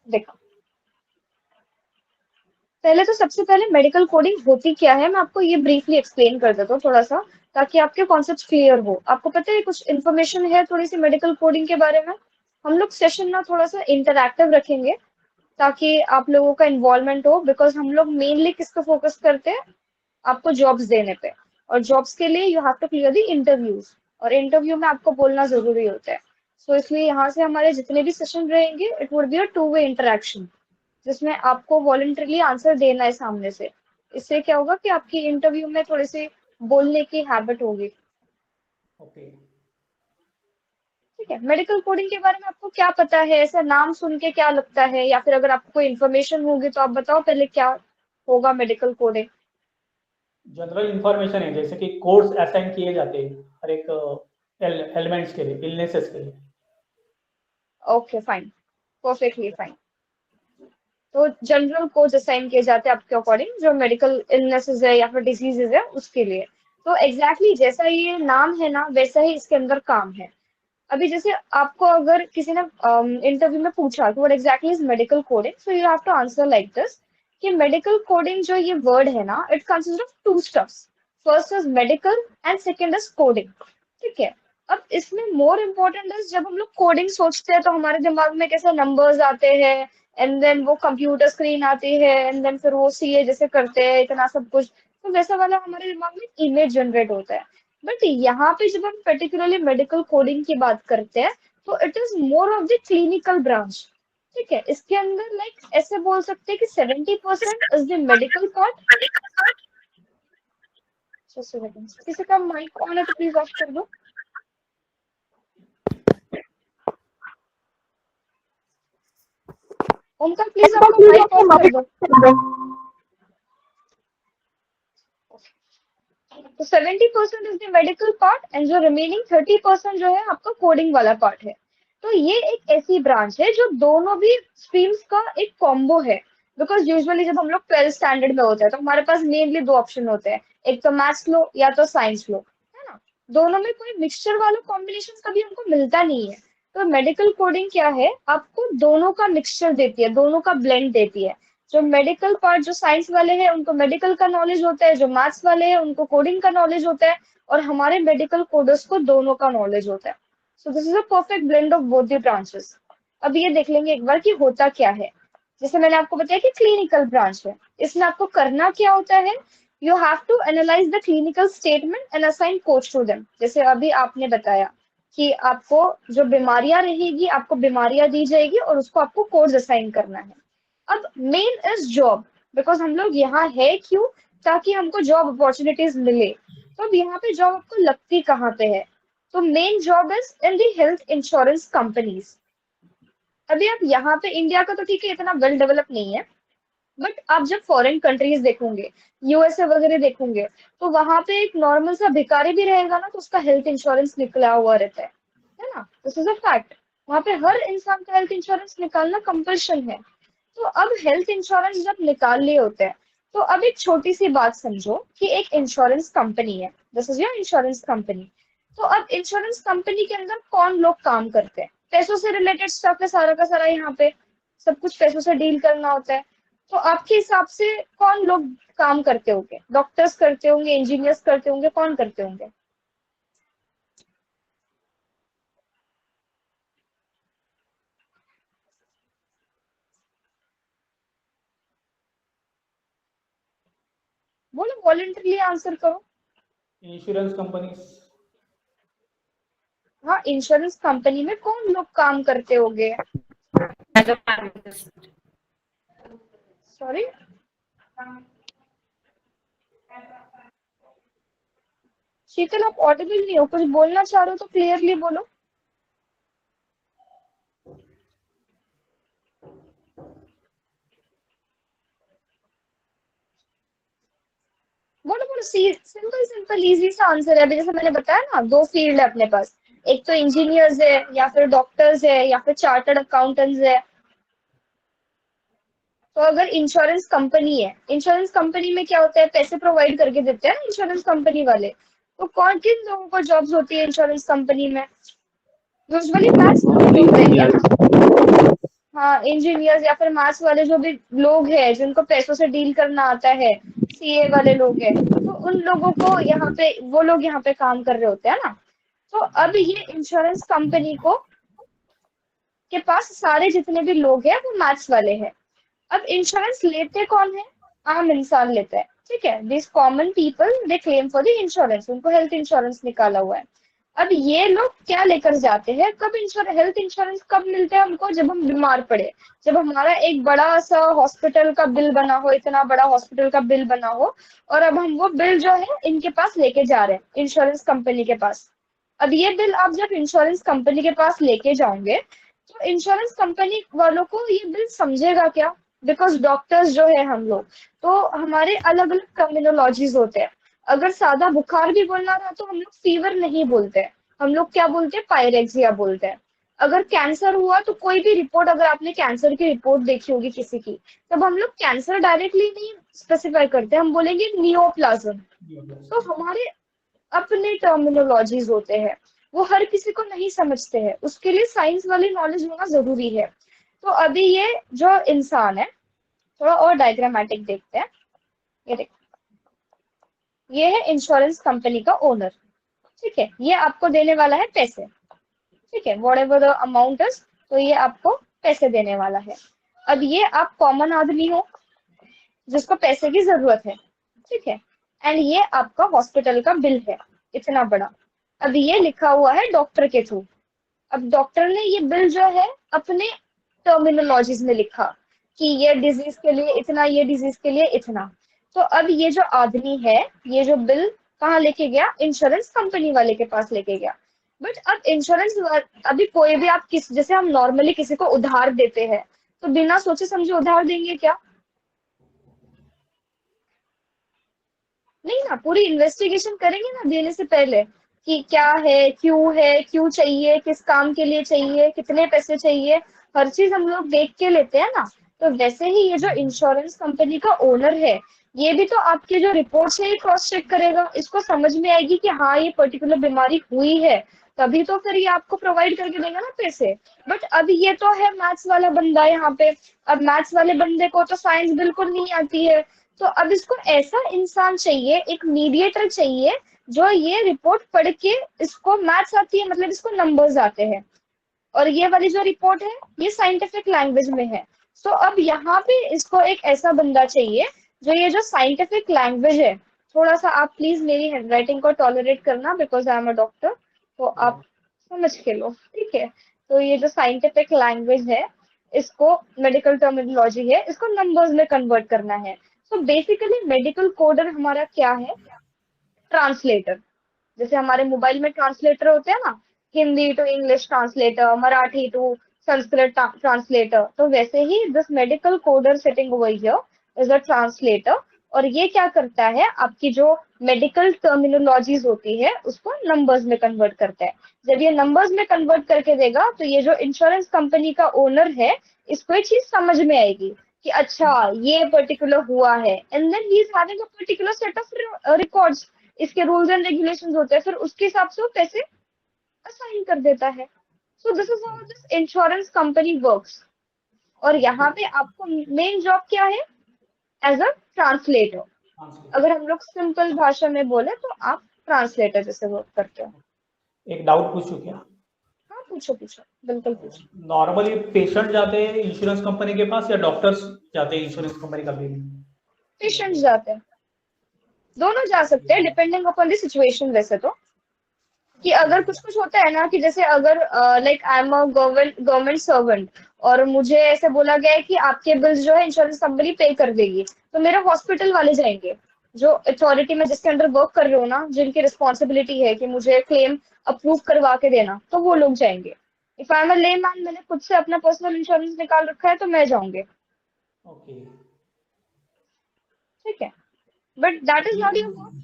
देखो, पहले तो सबसे पहले मेडिकल कोडिंग होती क्या है, मैं आपको ये ब्रीफली एक्सप्लेन कर देता हूँ थोड़ा सा, ताकि आपके कॉन्सेप्ट क्लियर हो। आपको पता है कुछ इन्फॉर्मेशन है थोड़ी सी मेडिकल कोडिंग के बारे में? हम लोग सेशन ना थोड़ा सा इंटरैक्टिव रखेंगे, ताकि आप लोगों का इन्वॉल्वमेंट हो, बिकॉज हम लोग मेनली किस पे फोकस करते हैं, आपको जॉब्स देने पे। और जॉब्स के लिए you have to clear the interviews, और इंटरव्यू में आपको बोलना जरूरी होता है। सो इसलिए यहाँ से हमारे जितने भी सेशन रहेंगे, it would be a two way interaction, जिसमें आपको वॉलंटरली आंसर देना है सामने से। इससे क्या होगा कि आपकी इंटरव्यू में थोड़ी सी बोलने की हैबिट होगी। ओके। ठीक है, मेडिकल कोडिंग के बारे में आपको क्या पता है? ऐसा नाम सुन के क्या लगता है, या फिर अगर आपको कोई इन्फॉर्मेशन होगी तो आप बताओ पहले क्या होगा मेडिकल कोडिंग। जनरल इंफॉर्मेशन है, जैसे कि कोड्स असाइन किए जाते हैं हर एक एलिमेंट्स के लिए, इलनेसेस के लिए। Okay fine, perfectly fine. तो जनरल कोड्स असाइन किए जाते हैं आपके अकॉर्डिंग, जो मेडिकल इलनेसेस है या फिर डिजीजेज है उसके लिए। तो एग्जैक्टली जैसा ये नाम है ना, वैसा ही इसके अंदर काम है। अभी जैसे आपको अगर किसी ने इंटरव्यू में पूछा कि what exactly is medical coding, so you have to answer like this, कि मेडिकल कोडिंग जो ये वर्ड है ना, it consist of two stuffs. First is medical and second is coding. ठीक है। अब इसमें मोर इम्पोर्टेंट है, जब हम लोग कोडिंग सोचते हैं तो हमारे दिमाग में कैसे नंबर्स आते हैं, एंड देन वो कंप्यूटर स्क्रीन आती है, एंड देन फिर वो सीए जैसे करते हैं इतना सब कुछ, तो वैसा वाला हमारे दिमाग में इमेज जनरेट होता है। बट यहाँ पे जब हम पर्टिकुलरली मेडिकल कोडिंग की बात करते हैं, तो it is more of the clinical branch. ठीक है, इसके अंदर लाइक ऐसे बोल सकते हैं कि 70% इज द मेडिकल पार्ट। किसी का माइक ऑन है तो प्लीज ऑफ कर दो। उनका प्लीज आपका माइक ऑफ कर दो। तो 70% is the medical part, and जो रिमेनिंग 30% जो है आपका कोडिंग वाला पार्ट है। तो ये एक ऐसी ब्रांच है जो दोनों भी स्ट्रीम्स का एक कॉम्बो है। बिकॉज यूजुअली जब हम लोग 12th स्टैंडर्ड में होते हैं तो हमारे पास मेनली दो ऑप्शन होते हैं, एक तो मैथ्स लो या तो साइंस लो, है ना। दोनों में कोई मिक्सचर वाला कॉम्बिनेशन कभी हमको मिलता नहीं है। तो मेडिकल कोडिंग क्या है, आपको दोनों का मिक्सचर देती है, दोनों का ब्लेंड देती है। जो मेडिकल पार्ट जो साइंस वाले हैं उनको मेडिकल का नॉलेज होता है, जो मैथ्स वाले हैं उनको कोडिंग का नॉलेज होता है, और हमारे मेडिकल कोडर्स को दोनों का नॉलेज होता है। So this is a perfect blend of both the branches. अब ये देख लेंगे एक बार कि होता क्या है। जैसे मैंने आपको बताया कि क्लिनिकल ब्रांच है, इसमें आपको करना क्या होता है, you have to analyse the clinical statement and assign codes to them. जैसे अभी आपने बताया कि आपको जो बीमारियां रहेगी, आपको बीमारियां दी जाएगी और उसको आपको कोड्स असाइन करना है। अब मेन इज जॉब, बिकॉज हम लोग यहाँ है क्यों, ताकि हमको जॉब अपॉर्चुनिटीज मिले। तो अब यहाँ पे जॉब आपको लगती कहाँ पे है, तो main job is in the health insurance companies. अभी आप यहाँ पे इंडिया का तो ठीक है, इतना वेल डेवलप नहीं है, बट आप जब फॉरेन कंट्रीज देखोगे, यूएसए वगैरह देखोगे, तो वहां पे एक नॉर्मल सा भिखारी भी रहेगा ना, तो उसका हेल्थ इंश्योरेंस निकला हुआ रहता है ना। This is a fact. वहां पे हर इंसान का हेल्थ इंश्योरेंस निकालना कंपल्शन है। तो अब हेल्थ इंश्योरेंस जब निकाल लिए होते हैं, तो अब एक छोटी सी बात समझो कि एक इंश्योरेंस कंपनी है, this is your insurance company. तो अब इंश्योरेंस कंपनी के अंदर कौन लोग काम करते हैं, पैसों से रिलेटेड स्टफ है सारा का सारा, यहाँ पे सब कुछ पैसों से डील करना होता है। तो आपके हिसाब से कौन लोग काम करते होंगे? डॉक्टर्स करते होंगे, इंजीनियर्स करते होंगे, कौन करते होंगे? बोलो, वॉलंटरली आंसर करो। Insurance companies. हाँ, इंश्योरेंस कंपनी में कौन लोग काम करते होंगे? As a pharmacist. Sorry, Sheetal आप ऑडिबल नहीं हो, कुछ बोलना चाह रहे हो तो क्लियरली बोलो। बोलो बोलो, सिंपल सिंपल इजी सा आंसर है। अभी जैसे मैंने बताया ना, दो फील्ड है अपने पास, एक तो इंजीनियर्स है, या फिर डॉक्टर्स है, या फिर चार्टर्ड अकाउंटेंट्स है। तो अगर इंश्योरेंस कंपनी है, इंश्योरेंस कंपनी में क्या होता है, पैसे प्रोवाइड करके देते हैं ना इंश्योरेंस कंपनी वाले। तो कौन किन लोगों को जॉब्स होती है इंश्योरेंस कंपनी में? यूजुअली मैथ्स वाले लोग रहेंगे इंजीनियर। ना। इंजीनियर्स या फिर मैथ्स वाले जो भी लोग हैं जिनको पैसों से डील करना आता है, सीए वाले लोग हैं, तो उन लोगों को यहाँ पे, वो लोग यहाँ पे काम कर रहे होते हैं ना। तो अब ये इंश्योरेंस कंपनी को के पास सारे जितने भी लोग हैं वो मैथ्स वाले हैं। अब इंश्योरेंस लेते कौन है? आम इंसान लेता है, ठीक है। This common people they claim for the insurance, उनको हेल्थ इंश्योरेंस निकाला हुआ है। अब ये लोग क्या लेकर जाते हैं? कब हेल्थ इंश्योरेंस कब मिलते हैं हमको? जब हम बीमार पड़े, जब हमारा एक बड़ा सा हॉस्पिटल का बिल बना हो, इतना बड़ा हॉस्पिटल का बिल बना हो, और अब हम वो बिल जो है इनके पास लेके जा रहे हैं, इंश्योरेंस कंपनी के पास। अब ये बिल आप जब इंश्योरेंस कंपनी के पास लेके जाओगे, तो इंश्योरेंस कंपनी वालों को ये बिल समझेगा क्या? बिकॉज डॉक्टर्स जो है हम लोग, तो हमारे अलग अलग टर्मिनोलॉजीज होते हैं। अगर सादा बुखार भी बोलना रहा तो हम लोग फीवर नहीं बोलते हैं, हम लोग क्या बोलते हैं? पायरेक्सिया बोलते हैं। अगर कैंसर हुआ तो कोई भी रिपोर्ट, अगर आपने कैंसर की रिपोर्ट देखी होगी किसी की, तब हम लोग कैंसर डायरेक्टली नहीं स्पेसिफाई करते, हम बोलेंगे नियोप्लाज्म। तो हमारे अपने टर्मिनोलॉजीज होते हैं, वो हर किसी को नहीं समझते हैं, उसके लिए साइंस वाली नॉलेज होना जरूरी है। तो अभी ये जो इंसान है, थोड़ा और डायग्रामेटिक देखते हैं। ये देखो, ये है इंश्योरेंस कंपनी का ओनर, ठीक है। ये आपको देने वाला है पैसे, ठीक है, what ever the amount is, तो ये आपको पैसे देने वाला है। अब ये आप कॉमन आदमी हो जिसको पैसे की जरूरत है, ठीक है, एंड ये आपका हॉस्पिटल का बिल है इतना बड़ा। अब ये लिखा हुआ है डॉक्टर के थ्रू। अब डॉक्टर ने ये बिल जो है अपने टर्मिनोलॉजीज में लिखा कि ये डिजीज के लिए इतना, ये डिजीज के लिए इतना। तो अब ये जो आदमी है, ये जो बिल कहाँ लेके गया? इंश्योरेंस कंपनी वाले के पास लेके गया। बट अब इंश्योरेंस, अभी कोई भी आप किस, जैसे हम नॉर्मली किसी को उधार देते हैं, तो बिना सोचे समझे उधार देंगे क्या? नहीं ना, पूरी इन्वेस्टिगेशन करेंगे ना देने से पहले, कि क्या है, क्यों चाहिए, किस काम के लिए चाहिए, कितने पैसे चाहिए, हर चीज हम लोग देख के लेते हैं ना। तो वैसे ही ये जो इंश्योरेंस कंपनी का ओनर है, ये भी तो आपके जो रिपोर्ट्स है ये क्रॉस चेक करेगा, इसको समझ में आएगी कि हाँ ये पर्टिकुलर बीमारी हुई है, तभी तो फिर ये आपको प्रोवाइड करके देगा ना पैसे। बट अब ये तो है मैथ्स वाला बंदा यहाँ पे। अब मैथ्स वाले बंदे को तो साइंस बिल्कुल नहीं आती है, तो अब इसको ऐसा इंसान चाहिए, एक मीडिएटर चाहिए, जो ये रिपोर्ट पढ़ के, इसको मैथ्स आती है मतलब इसको नंबर्स आते हैं, और ये वाली जो रिपोर्ट है ये साइंटिफिक लैंग्वेज में है। सो अब यहाँ पे इसको एक ऐसा बंदा चाहिए जो ये जो साइंटिफिक लैंग्वेज है, थोड़ा सा आप प्लीज मेरी हैंडराइटिंग को टॉलरेट करना, because I am a doctor, तो आप समझ के लो, ठीक है। तो ये जो साइंटिफिक लैंग्वेज है, इसको मेडिकल टर्मिनोलॉजी है, इसको नंबर्स में कन्वर्ट करना है। सो बेसिकली मेडिकल कोडर हमारा क्या है? ट्रांसलेटर। जैसे हमारे मोबाइल में ट्रांसलेटर होते हैं ना, Hindi to English translator, Marathi to Sanskrit translator, तो वैसे ही this medical coder sitting over here is a translator. और ये क्या करता है? आपकी जो मेडिकल टर्मिनोलॉजीज होती है उसको नंबर्स में कन्वर्ट करता है। जब ये नंबर्स में कन्वर्ट करके देगा, तो ये जो इंश्योरेंस कंपनी का ओनर है, इसको ये चीज समझ में आएगी कि अच्छा ये पर्टिकुलर हुआ है, and then he is having a particular set of records, इसके रूल्स एंड रेगुलेशंस होते हैं, फिर उसके हिसाब से वो पैसे असाइन कर देता है। So this is how this insurance company works. और यहाँ पे आपको मेन जॉब क्या है? As a translator. अगर हम लोग सिंपल भाषा में बोले तो आप ट्रांसलेटर जैसे वर्क करते हो। एक डाउट पूछूं क्या? हाँ पूछो पूछो, बिल्कुल पूछो। नॉर्मली पेशेंट जाते हैं इंश्योरेंस कंपनी के पास या डॉक्टर्स जाते हैं इंश्योरेंस कंपनी का बिल? पेशेंट्स जाते हैं, दोनों जा सकते हैं डिपेंडिंग अपॉन द सिचुएशन। वैसे तो कि अगर कुछ कुछ होता है ना, कि जैसे अगर like I am a government servant, और मुझे ऐसे बोला गया है कि आपके बिल्स जो है इंश्योरेंस कंपनी पे कर देगी, तो मेरे हॉस्पिटल वाले जाएंगे, जो अथॉरिटी में जिसके अंडर वर्क कर रहे हो ना, जिनकी रिस्पॉन्सिबिलिटी है कि मुझे क्लेम अप्रूव करवा के देना, तो वो लोग जाएंगे। If I am a layman, मैंने खुद से अपना पर्सनल इंश्योरेंस निकाल रखा है, तो मैं जाऊंगी, ओके, ठीक है। But that is not your work.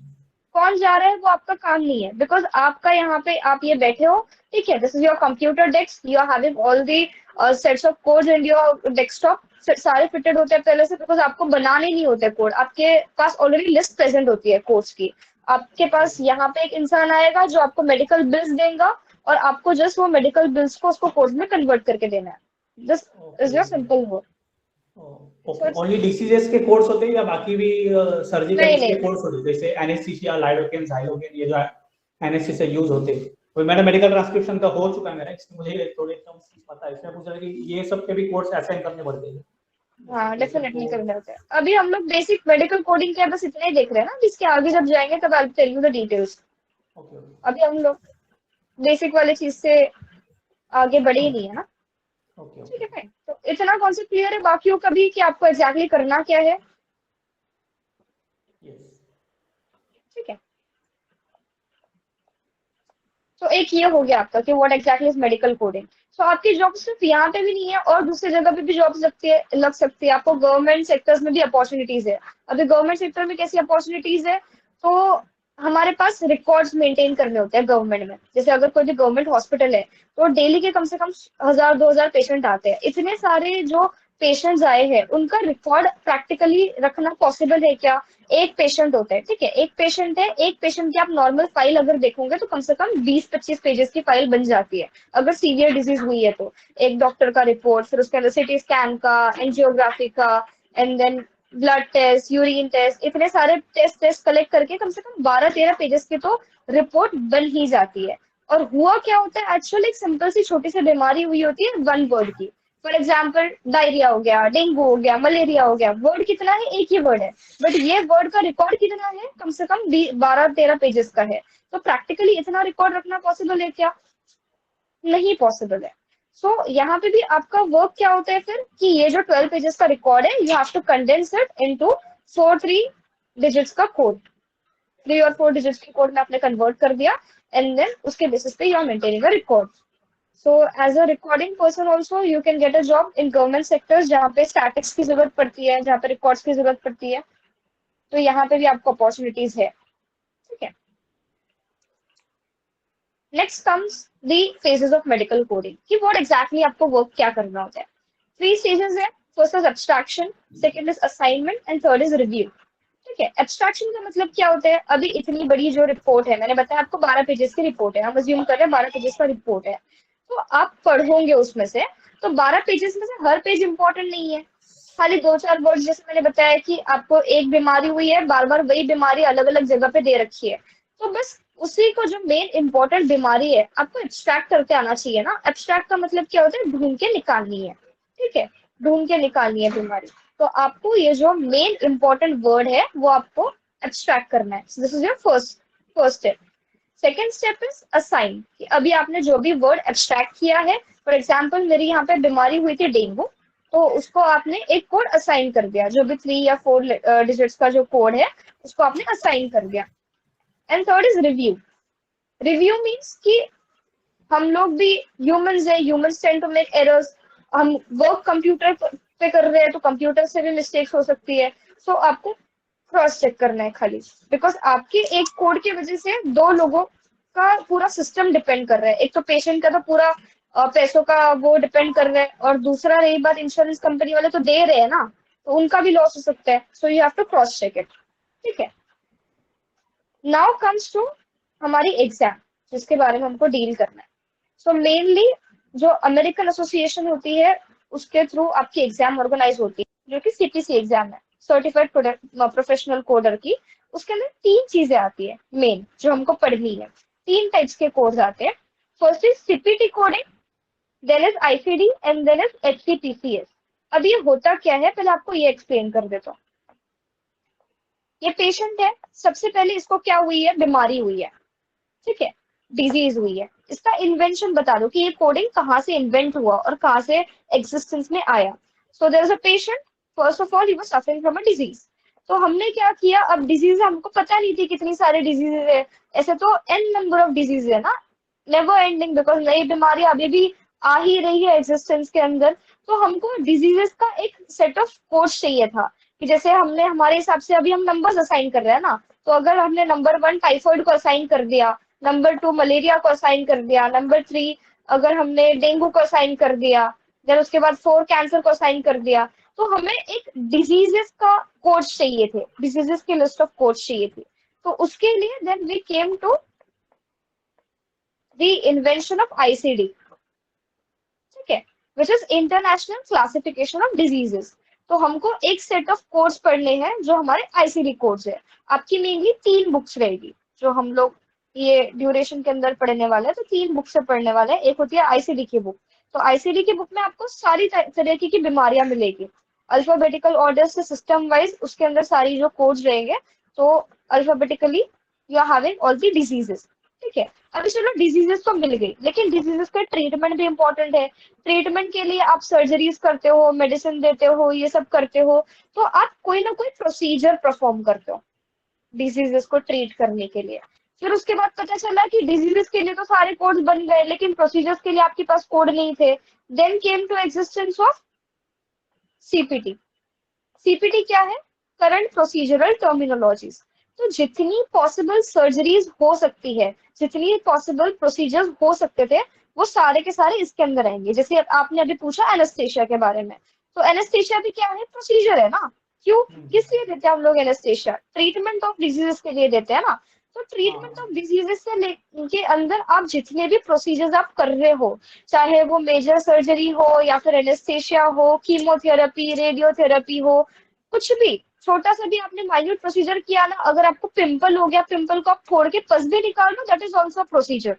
कौन जा रहा है वो आपका काम नहीं है, बिकॉज आपका यहाँ पे आप ये बैठे हो, ठीक है, this is your computer desk, you are having all the sets of codes in your desktop, सारे फिटेड होते हैं पहले से, बिकॉज आपको बनाने नहीं होते कोड, आपके पास ऑलरेडी लिस्ट प्रेजेंट होती है कोड्स की। आपके पास यहाँ पे एक इंसान आएगा जो आपको मेडिकल बिल्स देगा, और आपको जस्ट वो मेडिकल बिल्स को उसको कोड में कन्वर्ट करके देना है। This is your simple work. Okay, only diseases के कोड्स होते हैं या बाकी भी सर्जिकल नहीं, के नहीं। कोड्स होते हैं, जैसे एनेस्थीसिया, लाइडोकेन, ज़ाइलोकेन, ये जो एनेस्थीसिया यूज होते हैं? तो मेरा मेडिकल ट्रांसक्रिप्शन का हो चुका है मेरा, इसमें मुझे थोड़े टर्म्स पता है, इसमें पूछ रहा है कि ये सब के भी कोड्स असाइन करने पड़ते हैं? हाँ, डेफिनेटली करने होते हैं। अभी हम लोग बेसिक मेडिकल कोडिंग के बस इतना ही देख रहे हैं ना, जिसके आगे जब जाएंगे तब I will tell you the details. Okay, अभी हम लोग बेसिक वाली चीज से आगे बढ़े ही नहीं है ना। ओके, ठीक है भाई, तो इतना कॉन्सेप्ट क्लियर है बाकियों का भी कि आपको एग्जैक्टली करना क्या है। यस। ठीक है, तो एक ये हो गया आपका कि what exactly is medical coding. तो आपकी जॉब सिर्फ यहाँ पे भी नहीं है और दूसरी जगह पे भी जॉब लग सकती है। आपको गवर्नमेंट सेक्टर्स में भी अपॉर्चुनिटीज है। अभी गवर्नमेंट सेक्टर में कैसी अपॉर्चुनिटीज है, तो हमारे पास रिकॉर्ड्स मेंटेन करने होते हैं गवर्नमेंट में। जैसे अगर कोई भी गवर्नमेंट हॉस्पिटल है तो डेली के कम से कम 1000-2000 पेशेंट आते हैं। इतने सारे जो पेशेंट्स आए हैं उनका रिकॉर्ड प्रैक्टिकली रखना पॉसिबल है क्या? एक पेशेंट होता है, ठीक है, एक पेशेंट है, एक पेशेंट की आप नॉर्मल फाइल अगर देखोगे तो कम से कम 20-25 पेजेस की फाइल बन जाती है अगर सीवियर डिजीज हुई है तो। एक डॉक्टर का रिपोर्ट, फिर उसके अंदर सिटी स्कैन का, एंजियोग्राफी का, and then blood test, urine test, इतने सारे टेस्ट कलेक्ट करके कम से कम 12-13 पेजेस की तो रिपोर्ट बन ही जाती है। और हुआ क्या होता है, एक्चुअली एक सिंपल सी छोटी सी बीमारी हुई होती है 1 वर्ड की। फॉर एग्जाम्पल डायरिया हो गया, डेंगू हो गया, मलेरिया हो गया, वर्ड कितना है? एक ही वर्ड है, बट ये वर्ड का रिकॉर्ड कितना है? कम से कम 12-13 पेजेस का है। तो प्रैक्टिकली इतना रिकॉर्ड रखना पॉसिबल है क्या? नहीं पॉसिबल है। सो यहाँ पे भी आपका वर्क क्या होता है फिर कि ये जो 12 पेजेस का रिकॉर्ड है, you have to condense it into 4 digits का कोड। 3 और 4 डिजिट्स के कोड में आपने कन्वर्ट कर दिया, एंड देन उसके बेसिस पे you are maintaining a record. So as a recording person also you can get a job in government sectors जहाँ पे स्टैटिक्स की जरूरत पड़ती है, जहाँ पे रिकॉर्ड्स की जरूरत पड़ती है। तो यहाँ पे भी आपको अपॉर्चुनिटीज है। ठीक है, next comes the phases of medical coding कि व्हाट एग्जैक्टली आपको वर्क क्या करना होता है। 3 स्टेजेस है। First is abstraction, second is assignment and third is review. ठीक है, एब्स्ट्रैक्शन का मतलब क्या होता है? अभी इतनी बड़ी जो रिपोर्ट है, मैंने बताया आपको 12 पेजेस की रिपोर्ट है, हम अज्यूम कर रहे हैं 12 पेजेस का रिपोर्ट है, तो आप पढ़ोगे उसमें से, तो 12 पेजेस में से हर पेज इंपॉर्टेंट नहीं है। खाली 2-4 वर्ड, जैसे मैंने बताया कि आपको एक बीमारी हुई है, बार बार वही बीमारी अलग अलग जगह पे दे रखी है, तो बस उसी को जो मेन इंपॉर्टेंट बीमारी है आपको एब्स्ट्रैक्ट करके आना चाहिए ना। एब्स्ट्रैक्ट का मतलब क्या होता है? ढूंढ के निकालनी है। ठीक है, ढूंढ के निकालनी है बीमारी। तो आपको ये जो मेन इंपॉर्टेंट वर्ड है वो आपको एब्स्ट्रैक्ट करना है। This is your first step. Second step is assign, कि अभी आपने जो भी वर्ड एब्स्ट्रैक्ट किया है, फॉर एग्जाम्पल मेरी यहाँ पे बीमारी हुई थी डेंगू, तो उसको आपने एक कोड असाइन कर दिया, जो भी 3 या 4 डिजिट्स का जो कोड है उसको आपने असाइन कर दिया। And third is review. Review means कि हम लोग भी ह्यूमंस है, humans tend to make errors. हम वर्क कंप्यूटर पे कर रहे हैं तो कंप्यूटर से भी मिस्टेक्स हो सकती है। सो आपको क्रॉस चेक करना है खाली, बिकॉज आपके एक कोड की वजह से 2 लोगों का पूरा सिस्टम डिपेंड कर रहा है। एक तो पेशेंट का तो पूरा पैसों का वो डिपेंड कर रहा है, और दूसरा रही बात, इंश्योरेंस कंपनी वाले तो दे रहे हैं ना, तो उनका भी लॉस हो सकता है। So you have to cross check it. ठीक है, नाउ कम्स टू हमारी एग्जाम, जिसके बारे में हमको डील करना है। सो मेनली जो अमेरिकन एसोसिएशन होती है उसके थ्रू आपकी एग्जाम ऑर्गेनाइज होती है, जो कि सीपीसी एग्जाम है, सर्टिफाइड प्रोफेशनल कोडर की। उसके अंदर 3 चीजें आती है मेन जो हमको पढ़नी है। 3 टाइप्स के कोड्स आते हैं। First is CPT coding, then is ICD, and then is HCPCS. अब ये होता क्या है, पहले आपको ये एक्सप्लेन कर देता हूँ। ये पेशेंट है, सबसे पहले इसको क्या हुई है? बीमारी हुई है। ठीक है, डिजीज हुई है। इसका इन्वेंशन बता दो कि ये कोडिंग कहाँ से इन्वेंट हुआ और कहाँ से एग्जिस्टेंस में आया। So there is a patient, first of all he was suffering from a disease. तो हमने क्या किया, अब डिजीज हमको पता नहीं थी कितनी सारे डिजीजेज है, ऐसे तो एन नंबर ऑफ डिजीज है ना, नेवर एंडिंग, बिकॉज नई बीमारी अभी भी आ ही रही है एग्जिस्टेंस के अंदर। तो हमको डिजीजेस का एक सेट ऑफ कोड्स चाहिए था, कि जैसे हमने हमारे हिसाब से अभी हम नंबर्स असाइन कर रहे हैं ना, तो अगर हमने नंबर 1 टाइफाइड को असाइन कर दिया, नंबर 2 मलेरिया को असाइन कर दिया, नंबर 3 अगर हमने डेंगू को असाइन कर दिया, देन उसके बाद 4 कैंसर को असाइन कर दिया, तो हमें एक डिजीजेस का कोड चाहिए थे, डिजीजेस की लिस्ट ऑफ कोड चाहिए थी। तो उसके लिए then we came to the invention of ICD. ठीक है, which is international classification of diseases. तो हमको एक सेट ऑफ कोड्स पढ़ने हैं जो हमारे आईसीडी कोड्स है। आपकी मेनली 3 बुक्स रहेगी जो हम लोग ये ड्यूरेशन के अंदर पढ़ने वाले हैं, तो 3 बुक से पढ़ने वाले हैं। एक होती है आईसीडी की बुक, तो आईसीडी की बुक में आपको सारी तरह की बीमारियां मिलेगी अल्फाबेटिकल ऑर्डर से सिस्टम वाइज, उसके अंदर सारी जो कोड्स रहेंगे। तो alphabetically you are having all the diseases, ठीक है। अभी चलो डिजीजेस तो मिल गई, लेकिन डिजीजेस का ट्रीटमेंट भी इंपॉर्टेंट है। ट्रीटमेंट के लिए आप सर्जरीज करते हो, मेडिसिन देते हो, ये सब करते हो, तो आप कोई ना कोई प्रोसीजर परफॉर्म करते हो डिजीजेस को ट्रीट करने के लिए। फिर उसके बाद पता चला कि डिजीजेस के लिए तो सारे कोड्स बन गए, लेकिन प्रोसीजर्स के लिए आपके पास कोड नहीं थे। Then came to existence of CPT. CPT क्या है? Current procedural terminologies. तो जितनी पॉसिबल सर्जरीज हो सकती है, जितनी पॉसिबल प्रोसीजर्स हो सकते थे, वो सारे के सारे इसके अंदर आएंगे। जैसे आपने अभी पूछा एनेस्थेशिया के बारे में, तो एनेस्थेशिया भी क्या है? प्रोसीजर है ना। क्यों, किस लिए देते हैं हम लोग एनेस्थेशिया? ट्रीटमेंट ऑफ डिजीजेस के लिए देते हैं ना। तो ट्रीटमेंट ऑफ डिजीजेस से लेके अंदर आप जितने भी प्रोसीजर्स आप कर रहे हो, चाहे वो मेजर सर्जरी हो या फिर एनेस्थेशिया हो, कीमोथेरेपी, रेडियोथेरेपी हो, कुछ भी छोटा सा भी आपने माइन्यूट प्रोसीजर किया ना, अगर आपको पिंपल हो गया, पिंपल को आप फोड़ के पस भी निकाल दो, दैट इज ऑल्सो प्रोसीजर।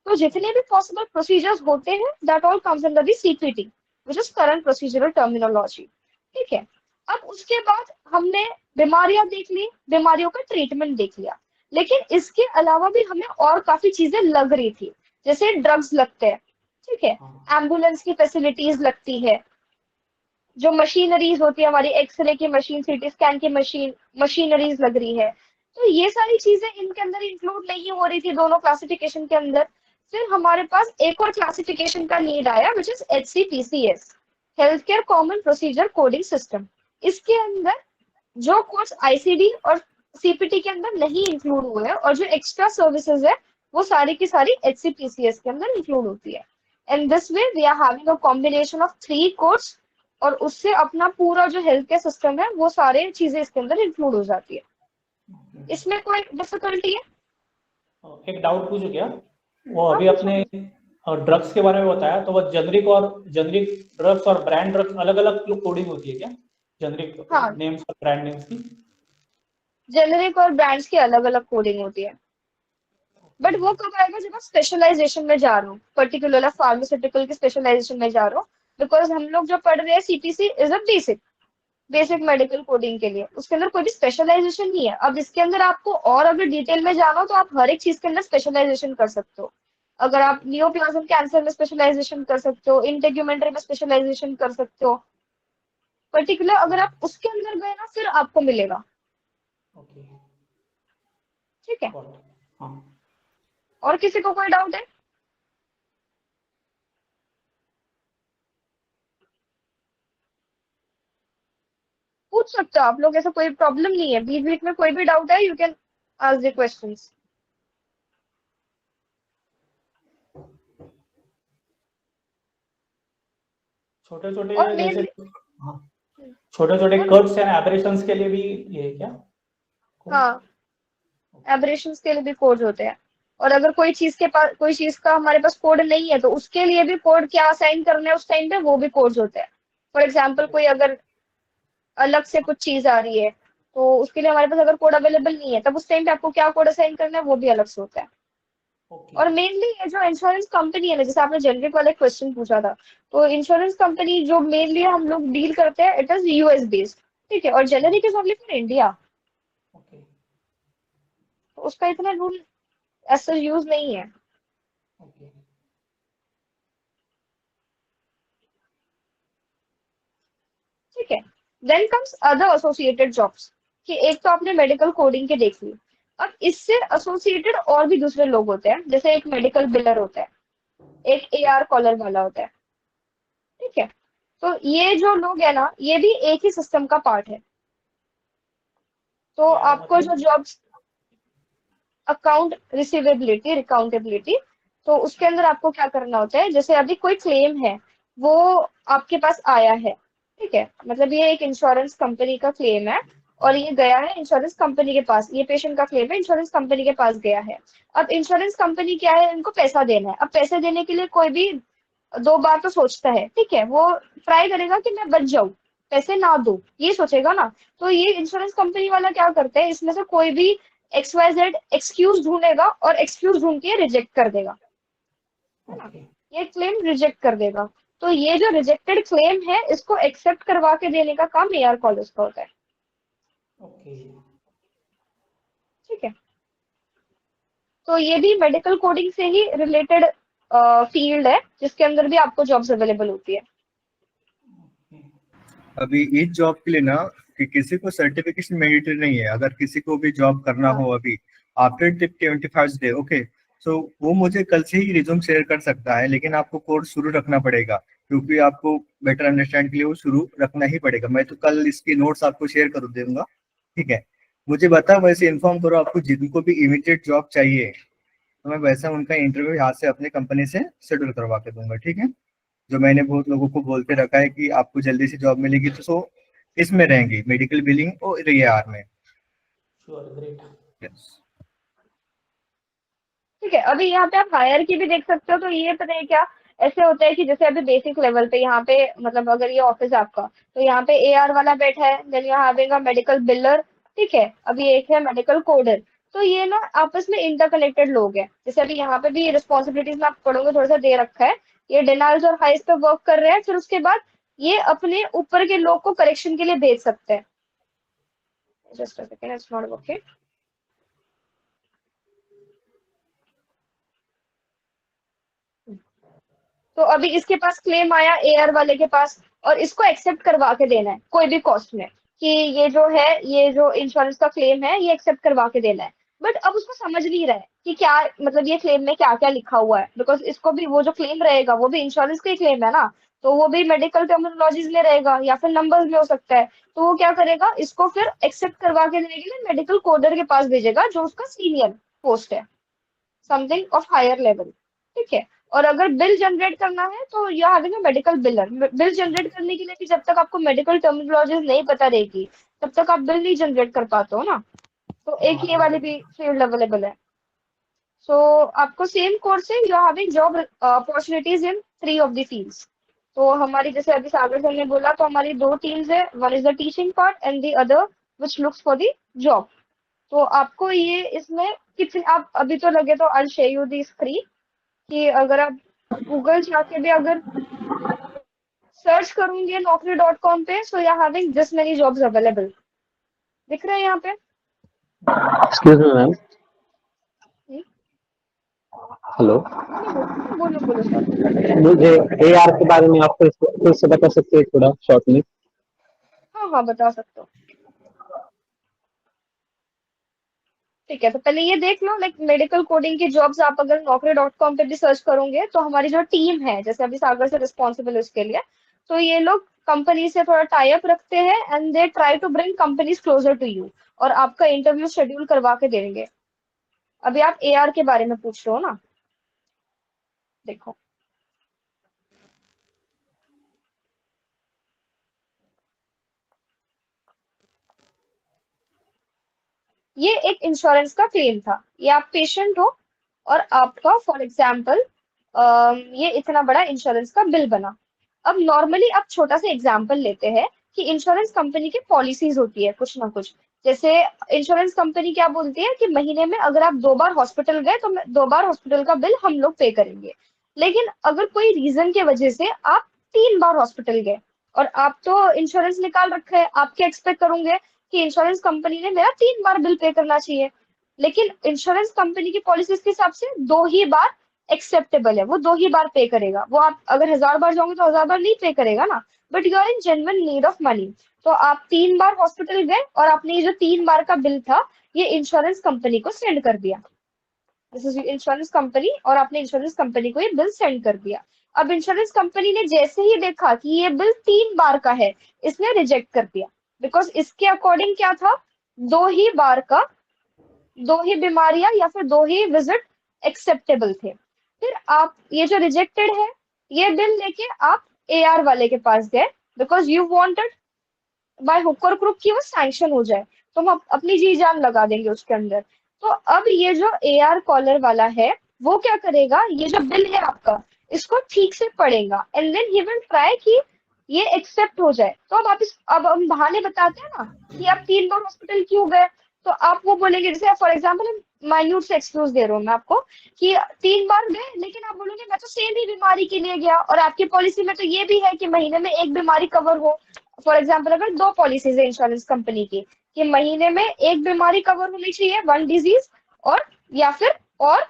तो जितने भी पॉसिबल प्रोसीजर्स होते हैं, that all comes under the CPT, which is current procedural terminology, ठीक है। अब उसके बाद हमने बीमारियां देख ली, बीमारियों का ट्रीटमेंट देख लिया, लेकिन इसके अलावा भी हमें और काफी चीजें लग रही थी। जैसे ड्रग्स लगते हैं, ठीक है, एम्बुलेंस की फैसिलिटीज लगती है, जो मशीनरीज होती है हमारी, एक्सरे की मशीन, सीटी स्कैन की मशीनरीज लग रही है। तो ये सारी चीजें इनके अंदर इंक्लूड नहीं हो रही थी दोनों क्लासिफिकेशन के अंदर। फिर हमारे पास एक और क्लासिफिकेशन का नीड आया, which is HCPCS, health care common procedure coding system. इसके अंदर जो कोड्स आईसीडी और सीपीटी के अंदर नहीं इंक्लूड हुए हैं, और जो एक्स्ट्रा सर्विसेज है, वो सारी की सारी HCPCS के अंदर इंक्लूड होती है। And this way we are having a combination of 3 codes, और उससे अपना पूरा जो हेल्थ केयर सिस्टम है, वो सारे चीजें इसके अंदर इंक्लूड हो जाती है। इसमें कोई डिफिकल्टी है? एक डाउट पूछो क्या? वो अभी अपने ड्रग्स के बारे में बताया, तो वो जेनरिक ड्रग्स और ब्रांड ड्रग्स अलग अलग कोडिंग होती है क्या? जेनरिक नेम्स और ब्रांड नेम्स की? जेनरिक और ब्रांड्स की अलग अलग कोडिंग होती है, बट वो कब आएगा? जब आप स्पेशलाइजेशन में जा रहे हो, पर्टिकुलर फार्मास्यूटिकल की स्पेशलाइजेशन में जा रहे हो। बिकॉज हम लोग जो पढ़ रहे हैं CPC is a basic medical coding के लिए, उसके अंदर कोई भी स्पेशलाइजेशन नहीं है। अब इसके अंदर आपको और अगर डिटेल में जाना हो, तो आप हर एक चीज के अंदर स्पेशलाइजेशन कर सकते हो। अगर आप नियोप्लाज्म कैंसर में स्पेशलाइजेशन कर सकते हो, इंटेग्यूमेंट्री में स्पेशलाइजेशन कर सकते हो, पर्टिकुलर अगर आप उसके अंदर गए ना, फिर आपको मिलेगा, ठीक है। और किसी को कोई डाउट है? पूछ सकते हो आप लोग, ऐसा कोई प्रॉब्लम नहीं है। बीच बीच में कोई भी डाउट है, you can ask the questions. छोटे छोटे कट्स एंड एब्रेशंस के लिए भी ये क्या? हाँ, एब्रेशंस के लिए भी कोड होते हैं। और अगर कोई चीज का हमारे पास कोड नहीं है, तो उसके लिए भी कोड क्या असाइन करना है उस टाइम पे, वो भी कोड्स होते हैं। फॉर एग्जाम्पल, कोई अगर अलग से कुछ चीज आ रही है, तो उसके लिए हमारे पास अगर कोड अवेलेबल नहीं है, तब उस टाइम पे आपको क्या कोड असाइन करना है, वो भी अलग से होता है। और मेनली ये जो इंश्योरेंस कंपनी है ना, जैसे आपने जेनरिक वाला क्वेश्चन पूछा था, तो इंश्योरेंस कंपनी जो मेनली हम लोग डील करते हैं, इट इज यूएस बेस्ड, ठीक है। और generic is only for India, तो उसका इतना रूल ऐसा यूज नहीं है। ठीक है। Then comes other associated jobs, कि एक तो आपने मेडिकल कोडिंग के देख ली। अब इससे एसोसिएटेड और भी दूसरे लोग होते हैं, जैसे एक मेडिकल बिलर होता है, एक एआर कॉलर वाला होता है, ठीक है। तो ये जो लोग है ना, ये भी एक ही सिस्टम का पार्ट है। तो आपको जो जॉब्स, अकाउंट रिसीवेबिलिटी, रिकाउंटेबिलिटी, तो उसके अंदर आपको क्या करना होता है, जैसे अभी कोई क्लेम है, वो आपके पास आया है, ठीक है, मतलब ये एक इंश्योरेंस कंपनी का क्लेम है, और ये गया है इंश्योरेंस कंपनी के पास, ये पेशेंट का क्लेम है, इंश्योरेंस कंपनी के पास गया है। अब इंश्योरेंस कंपनी क्या है, इनको पैसा देना है। अब पैसे देने के लिए कोई भी 2 बार तो सोचता है, ठीक है, वो ट्राई करेगा कि मैं बच जाऊं, पैसे ना दो, ये सोचेगा ना। तो ये इंश्योरेंस कंपनी वाला क्या करते हैं, इसमें से कोई भी XYZ एक्सक्यूज ढूंढेगा और एक्सक्यूज ढूंढ के रिजेक्ट कर देगा, है ना, ओके ये क्लेम रिजेक्ट कर देगा। तो ये जो रिजेक्टेड क्लेम है, इसको एक्सेप्ट करवा के देने का काम AR कॉलर्स का होता है, ओके। ठीक है। तो ये भी मेडिकल कोडिंग से ही रिलेटेड फील्ड है, जिसके अंदर भी आपको जॉब्स अवेलेबल होती है। अभी इस जॉब के लिए ना कि किसी को सर्टिफिकेशन मैंडेटरी नहीं है, अगर किसी को भी जॉब करना हाँ हो अभी आफ्टर 25 डे, ओके, सो वो मुझे कल से ही रिज्यूम शेयर कर सकता है, लेकिन आपको कोर्स शुरू रखना पड़ेगा, क्योंकि आपको बेटर अंडरस्टैंड के लिए वो शुरू रखना ही पड़ेगा। मैं तो कल इसकी नोट्स आपको शेयर कर दूंगा, ठीक है। मुझे बता, वैसे इन्फॉर्म करो आपको जिनको भी इमीडिएट जॉब चाहिए, तो मैं वैसा उनका इंटरव्यू यहाँ से अपने कंपनी से शेड्यूल करवा के दूंगा, ठीक है। जो मैंने बहुत लोगों को बोल के रखा है कि आपको जल्दी से जॉब मिलेगी, तो सो इसमें रहेंगी मेडिकल बिलिंग और AR में। Sure, great. यस। ठीक है, अभी यहाँ पे आप हायर की भी देख सकते हो। तो ये पता है क्या, ऐसे होता है कि जैसे अभी बेसिक लेवल पे यहाँ पे, मतलब अगर ये ऑफिस है आपका, तो यहाँ पे AR वाला बैठा है, देन यहाँ आवेगा मेडिकल बिलर, ठीक है, अभी एक है मेडिकल कोडर। तो ये ना आपस में इंटरकनेक्टेड लोग हैं। जैसे अभी यहाँ पे भी रिस्पॉन्सिबिलिटीज में आप पढ़ोगे थोड़ा सा दे रखा है, ये डेनाल्स और हाइस पे वर्क कर रहे हैं, फिर उसके बाद ये अपने ऊपर के लोग को करेक्शन के लिए भेज सकते हैं। Just a second, it's not working. तो अभी इसके पास क्लेम आया AR वाले के पास, और इसको एक्सेप्ट करवा के देना है कोई भी कॉस्ट में, कि ये जो है, ये जो इंश्योरेंस का क्लेम है, ये एक्सेप्ट करवा के देना है। बट अब उसको समझ नहीं रहा है कि क्या, मतलब ये क्लेम में क्या क्या लिखा हुआ है, बिकॉज इसको भी वो जो क्लेम रहेगा वो भी इंश्योरेंस का ही क्लेम है ना, तो वो भी मेडिकल टर्मिनोलॉजीज में रहेगा या फिर नंबर्स में हो सकता है। तो वो क्या करेगा, इसको फिर एक्सेप्ट करवा के देने के लिए मेडिकल कोडर के पास भेजेगा, जो उसका सीनियर पोस्ट है, समथिंग ऑफ हायर लेवल, ठीक है। और अगर बिल जनरेट करना है तो यह having a medical wheeler. Bill generate करने के लिए भी जब तक आपको मेडिकल टर्मिनोलॉजीज नहीं पता रहेगी, तब तक आप बिल नहीं जनरेट कर पाते हो ना। तो एक ये वाली भी फील्ड अवेलेबल है। सो आपको सेम कोर्स है, you are having job opportunities in 3 of the fields. तो हमारी, जैसे अभी सागर सर ने बोला, तो हमारी 2 टीम्स है, one is the teaching part and the other which looks for the job. तो आपको ये इसमें कितने, आप अभी तो लगे तो I share you the screen, कि अगर आप गूगल जाके भी अगर सर्च करूंगे naukri.com पे, so you are having this many jobs available, दिख रहा है यहाँ पे। एक्सक्यूज मी मैम, हेलो, बोलो बोलो सर। मुझे AR के बारे में आप फिर से बता सकते हैं थोड़ा शॉर्ट में? हाँ हाँ, बता सकते हो, ठीक है। तो पहले ये देख लो, लाइक मेडिकल कोडिंग की जॉब्स आप अगर naukri.com पे भी सर्च करोगे, तो हमारी जो टीम है, जैसे अभी सागर से रिस्पॉन्सिबल है उसके लिए, तो ये लोग कंपनी से थोड़ा टाई अप रखते हैं and they try to bring companies closer to you, और आपका इंटरव्यू शेड्यूल करवा के देंगे। अभी आप AR के बारे में पूछ रहे हो ना, देखो ये एक इंश्योरेंस का क्लेम था। ये आप पेशेंट हो और आपका फॉर एग्जाम्पल ये इतना बड़ा इंश्योरेंस का बिल बना। अब नॉर्मली आप छोटा सा एग्जाम्पल लेते हैं कि इंश्योरेंस कंपनी की पॉलिसीज होती है कुछ ना कुछ। जैसे इंश्योरेंस कंपनी क्या बोलती है कि महीने में अगर आप 2 बार हॉस्पिटल गए तो 2 बार हॉस्पिटल का बिल हम लोग पे करेंगे। लेकिन अगर कोई रीजन की वजह से आप 3 बार हॉस्पिटल गए और आप तो इंश्योरेंस निकाल रखा है, आप क्या एक्सपेक्ट करोगे कि इंश्योरेंस कंपनी ने मेरा 3 बार बिल पे करना चाहिए। लेकिन इंश्योरेंस कंपनी की पॉलिसी के हिसाब से 2 ही बार एक्सेप्टेबल है, वो 2 ही बार पे करेगा। वो आप अगर 1000 बार जाओगे तो 1000 बार नहीं पे करेगा ना, but you are in genuine need of money. तो आप 3 बार हॉस्पिटल गए और आपने ये जो 3 बार का बिल था, ये इंश्योरेंस कंपनी को सेंड कर दिया। दिस इज इंश्योरेंस कंपनी, और आपने इंश्योरेंस कंपनी को ये बिल सेंड कर दिया। अब इंश्योरेंस कंपनी ने जैसे ही देखा कि ये बिल 3 बार का है, इसने रिजेक्ट कर दिया, बिकॉज इसके अकॉर्डिंग क्या था, 2 ही बार का, 2 ही बीमारियां या फिर 2 ही विजिट एक्सेप्टेबल थे। फिर आप ये जो रिजेक्टेड है, ये बिल लेके आप AR वाले के पास गए, because you wanted by hook और क्रुक की वो सैंक्शन हो जाए, तो हम अपनी जी जान लगा देंगे उसके अंदर। तो अब ये जो AR कॉलर वाला है, वो क्या करेगा, ये जो बिल है आपका, इसको ठीक से पढ़ेगा and then he will try कि ये एक्सेप्ट हो जाए। तो अब हम बहाने बताते हैं ना कि आप 3 बार हॉस्पिटल क्यों गए, तो आप वो बोलेंगे, जैसे for example minute say excuse दे रहा हूँ मैं आपको कि 3 बार गए, लेकिन आप बोलोगे मैं तो सेम ही बीमारी के लिए गया, और आपकी पॉलिसी में तो ये भी है कि महीने में एक बीमारी कवर हो। फॉर एग्जाम्पल अगर 2 पॉलिसीज है इंश्योरेंस कंपनी की कि महीने में एक बीमारी कवर होनी चाहिए, 1 डिजीज, और या फिर और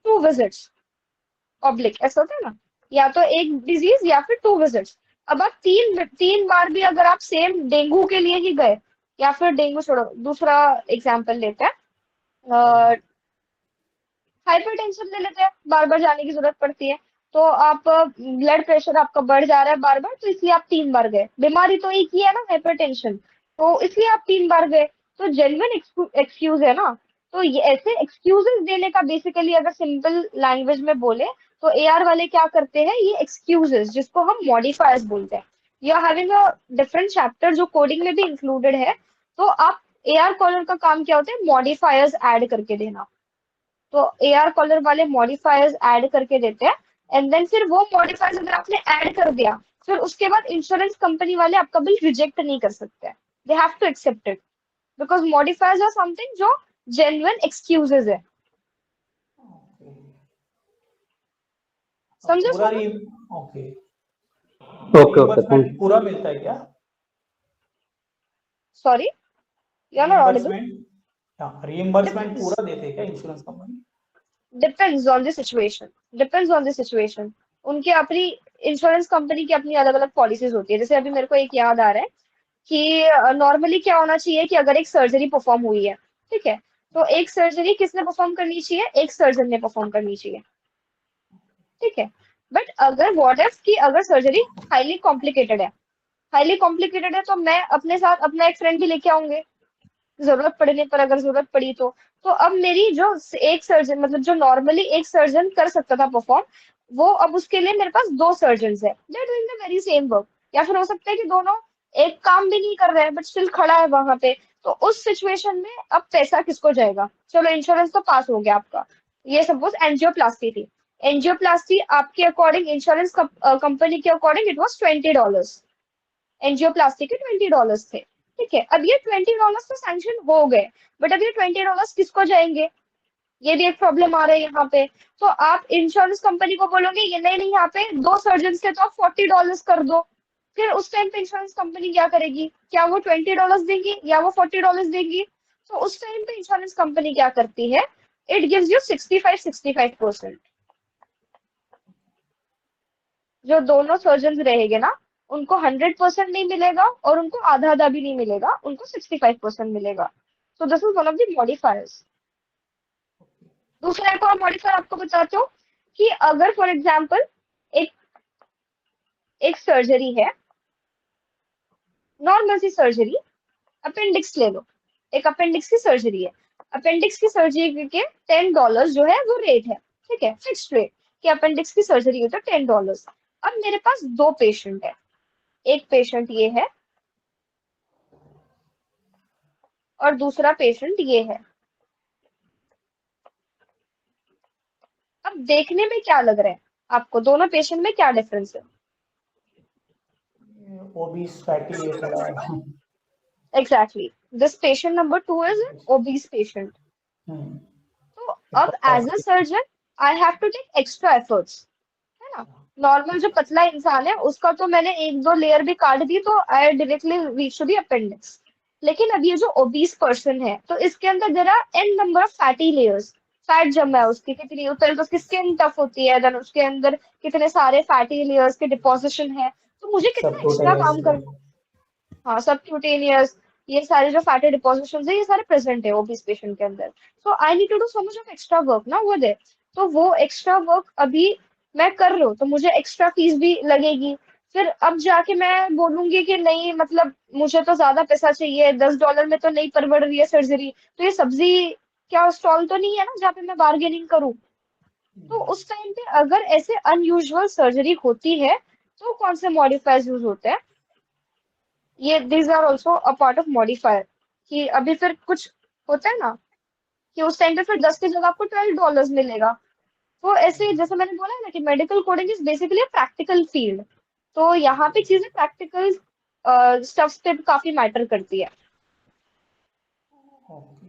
2 विजिट्स ऑब्लिक, ऐसा होता है ना, या तो एक डिजीज या फिर 2 विजिट्स। अब आप तीन बार भी अगर आप सेम डेंगू के लिए ही गए, या फिर डेंगू छोड़ो, दूसरा एग्जाम्पल लेते हैं, हाइपरटेंशन ले लेते हैं, बार बार जाने की जरूरत पड़ती है, तो आप ब्लड प्रेशर आपका बढ़ जा रहा है बार बार, तो इसलिए आप 3 बार गए, बीमारी तो एक ही है ना हाइपरटेंशन, तो इसलिए आप 3 बार गए, तो जेन्युइन एक्सक्यूज है ना। तो ये ऐसे एक्सक्यूजेस देने का बेसिकली अगर सिंपल लैंग्वेज में बोले तो एआर वाले क्या करते हैं, ये एक्सक्यूजेस जिसको हम मॉडिफायर्स बोलते हैं, you are having a different chapter जो कोडिंग में भी इंक्लूडेड है। तो आप एआर कॉलर का काम क्या होता है, मॉडिफायर्स ऐड करके देना। तो एआर कॉलर वाले मॉडिफायर्स ऐड करके देते हैं, एंड देन फिर वो मॉडिफायर्स अगर आपने ऐड कर दिया, फिर उसके बाद इंश्योरेंस कंपनी वाले आपका बिल रिजेक्ट नहीं कर सकते, they have to accept it, because modifiers are something जो जेन्युइन एक्सक्यूजेस है। समझो पूरा समझो? Okay, okay okay, thank you. पूरा मिलता है क्या? Sorry, you are not audible. Reimbursement पूरा देते हैं क्या insurance company? Depends on the situation, depends on the situation. उनके अपनी इंश्योरेंस कंपनी की अपनी अलग अलग पॉलिसीज होती है। जैसे अभी मेरे को एक याद आ रहा है कि नॉर्मली क्या होना चाहिए कि अगर एक सर्जरी परफॉर्म हुई है, ठीक है, तो एक सर्जरी किसने परफॉर्म करनी चाहिए, एक सर्जन ने परफॉर्म करनी चाहिए, ठीक है। बट अगर व्हाट इफ कि अगर सर्जरी हाईली कॉम्प्लिकेटेड है, हाईली कॉम्प्लिकेटेड है, तो मैं अपने साथ अपना एक फ्रेंड भी लेके आऊंगे जरूरत पड़ने पर, अगर जरूरत पड़ी तो अब मेरी जो एक सर्जन, मतलब जो नॉर्मली एक सर्जन कर सकता था परफॉर्म, वो अब उसके लिए मेरे पास 2 सर्जन है, they are doing the very same work. या फिर हो सकता है कि दोनों एक काम भी नहीं कर रहे हैं बट स्टिल खड़ा है वहां पे, तो उस सिचुएशन में अब पैसा किसको जाएगा, चलो इंश्योरेंस तो पास हो गया आपका। ये सपोज एंजियोप्लास्टी थी, एंजियोप्लास्टी आपके अकॉर्डिंग इंश्योरेंस कंपनी के अकॉर्डिंग इट वॉज $20, एंजियोप्लास्टी के $20 थे, ठीक है। अब ये $20 तो सैंक्शन हो गए, बट अब ये $20 किसको जाएंगे, ये भी एक प्रॉब्लम आ रहा है यहाँ पे। तो आप इंश्योरेंस कंपनी को बोलोगे ये नहीं नहीं, यहाँ पे 2 सर्जन थे तो आप $40 कर दो, फिर उस टाइम पे इंश्योरेंस कंपनी क्या करेगी, क्या वो $20 देंगी या वो $40 देंगी? तो उस टाइम पे इंश्योरेंस कंपनी क्या करती है, इट गिव्स यू 65% जो दोनों सर्जन रहेंगे ना, उनको 100% नहीं मिलेगा और उनको आधा आधा भी नहीं मिलेगा, उनको 65% मिलेगा। सो this is one of the modifiers. दूसरा एक और मॉडिफायर आपको बताते हो कि अगर फॉर एग्जाम्पल एक एक सर्जरी है, नॉर्मल सी सर्जरी, अपेंडिक्स ले लो, एक अपेंडिक्स की सर्जरी है, अपेंडिक्स की सर्जरी के $10 जो है वो रेट है, ठीक है, फिक्स्ड रेट कि अपेंडिक्स की सर्जरी है तो $10। अब मेरे पास 2 पेशेंट है, एक पेशेंट ये है और दूसरा पेशेंट ये है। अब देखने में क्या लग रहा है आपको, दोनों पेशेंट में क्या डिफरेंस है? ओबीस फैटी ये थोड़ा। Exactly, this patient number 2 is obese patient. तो अब as a surgeon I have to take extra efforts, है ना। नॉर्मल जो पतला इंसान है उसका तो मैंने 1-2 लेयर भी काट दी तो I directly reach to the appendix. लेकिन अब ये जो ओबीस पर्सन है तो इसके अंदर there are an number of fatty layers, fat जमा है उसकी कितनी, पहले तो उसकी स्किन टफ होती है, देन उसके अंदर कितने सारे फैटी लेयर्स के डिपोजिशन है, तो मुझे कितना एक्स्ट्रा काम करना। हाँ, सबक्यूटेनियस, ये सारे जो फैटी डिपोजिशन है ये सारे प्रेजेंट है ओबीस पेशेंट के अंदर। So I need to do so much of extra work ना वो दे, तो वो एक्स्ट्रा वर्क अभी मैं कर रही हूँ तो मुझे एक्स्ट्रा फीस भी लगेगी। फिर अब जाके मैं बोलूंगी कि नहीं, मतलब मुझे तो ज्यादा पैसा चाहिए, $10 में तो नहीं परवड़ रही है सर्जरी, तो ये सब्जी क्या स्टॉल तो नहीं है ना जहाँ पे मैं बार्गेनिंग करूँ। तो उस टाइम पे अगर ऐसे अनयूजुअल सर्जरी होती है तो कौन से मॉडिफायर्स यूज होते हैं, ये these are also a part of modifier. कि अभी फिर कुछ होता है ना कि उस टाइम पे फिर 10 की जगह आपको $12 मिलेगा, तो ऐसे जैसे मैंने बोला है ना कि medical coding is basically practical field, तो यहाँ पे चीजें प्रैक्टिकल स्टफ्स पे काफी मैटर करती है। ओके।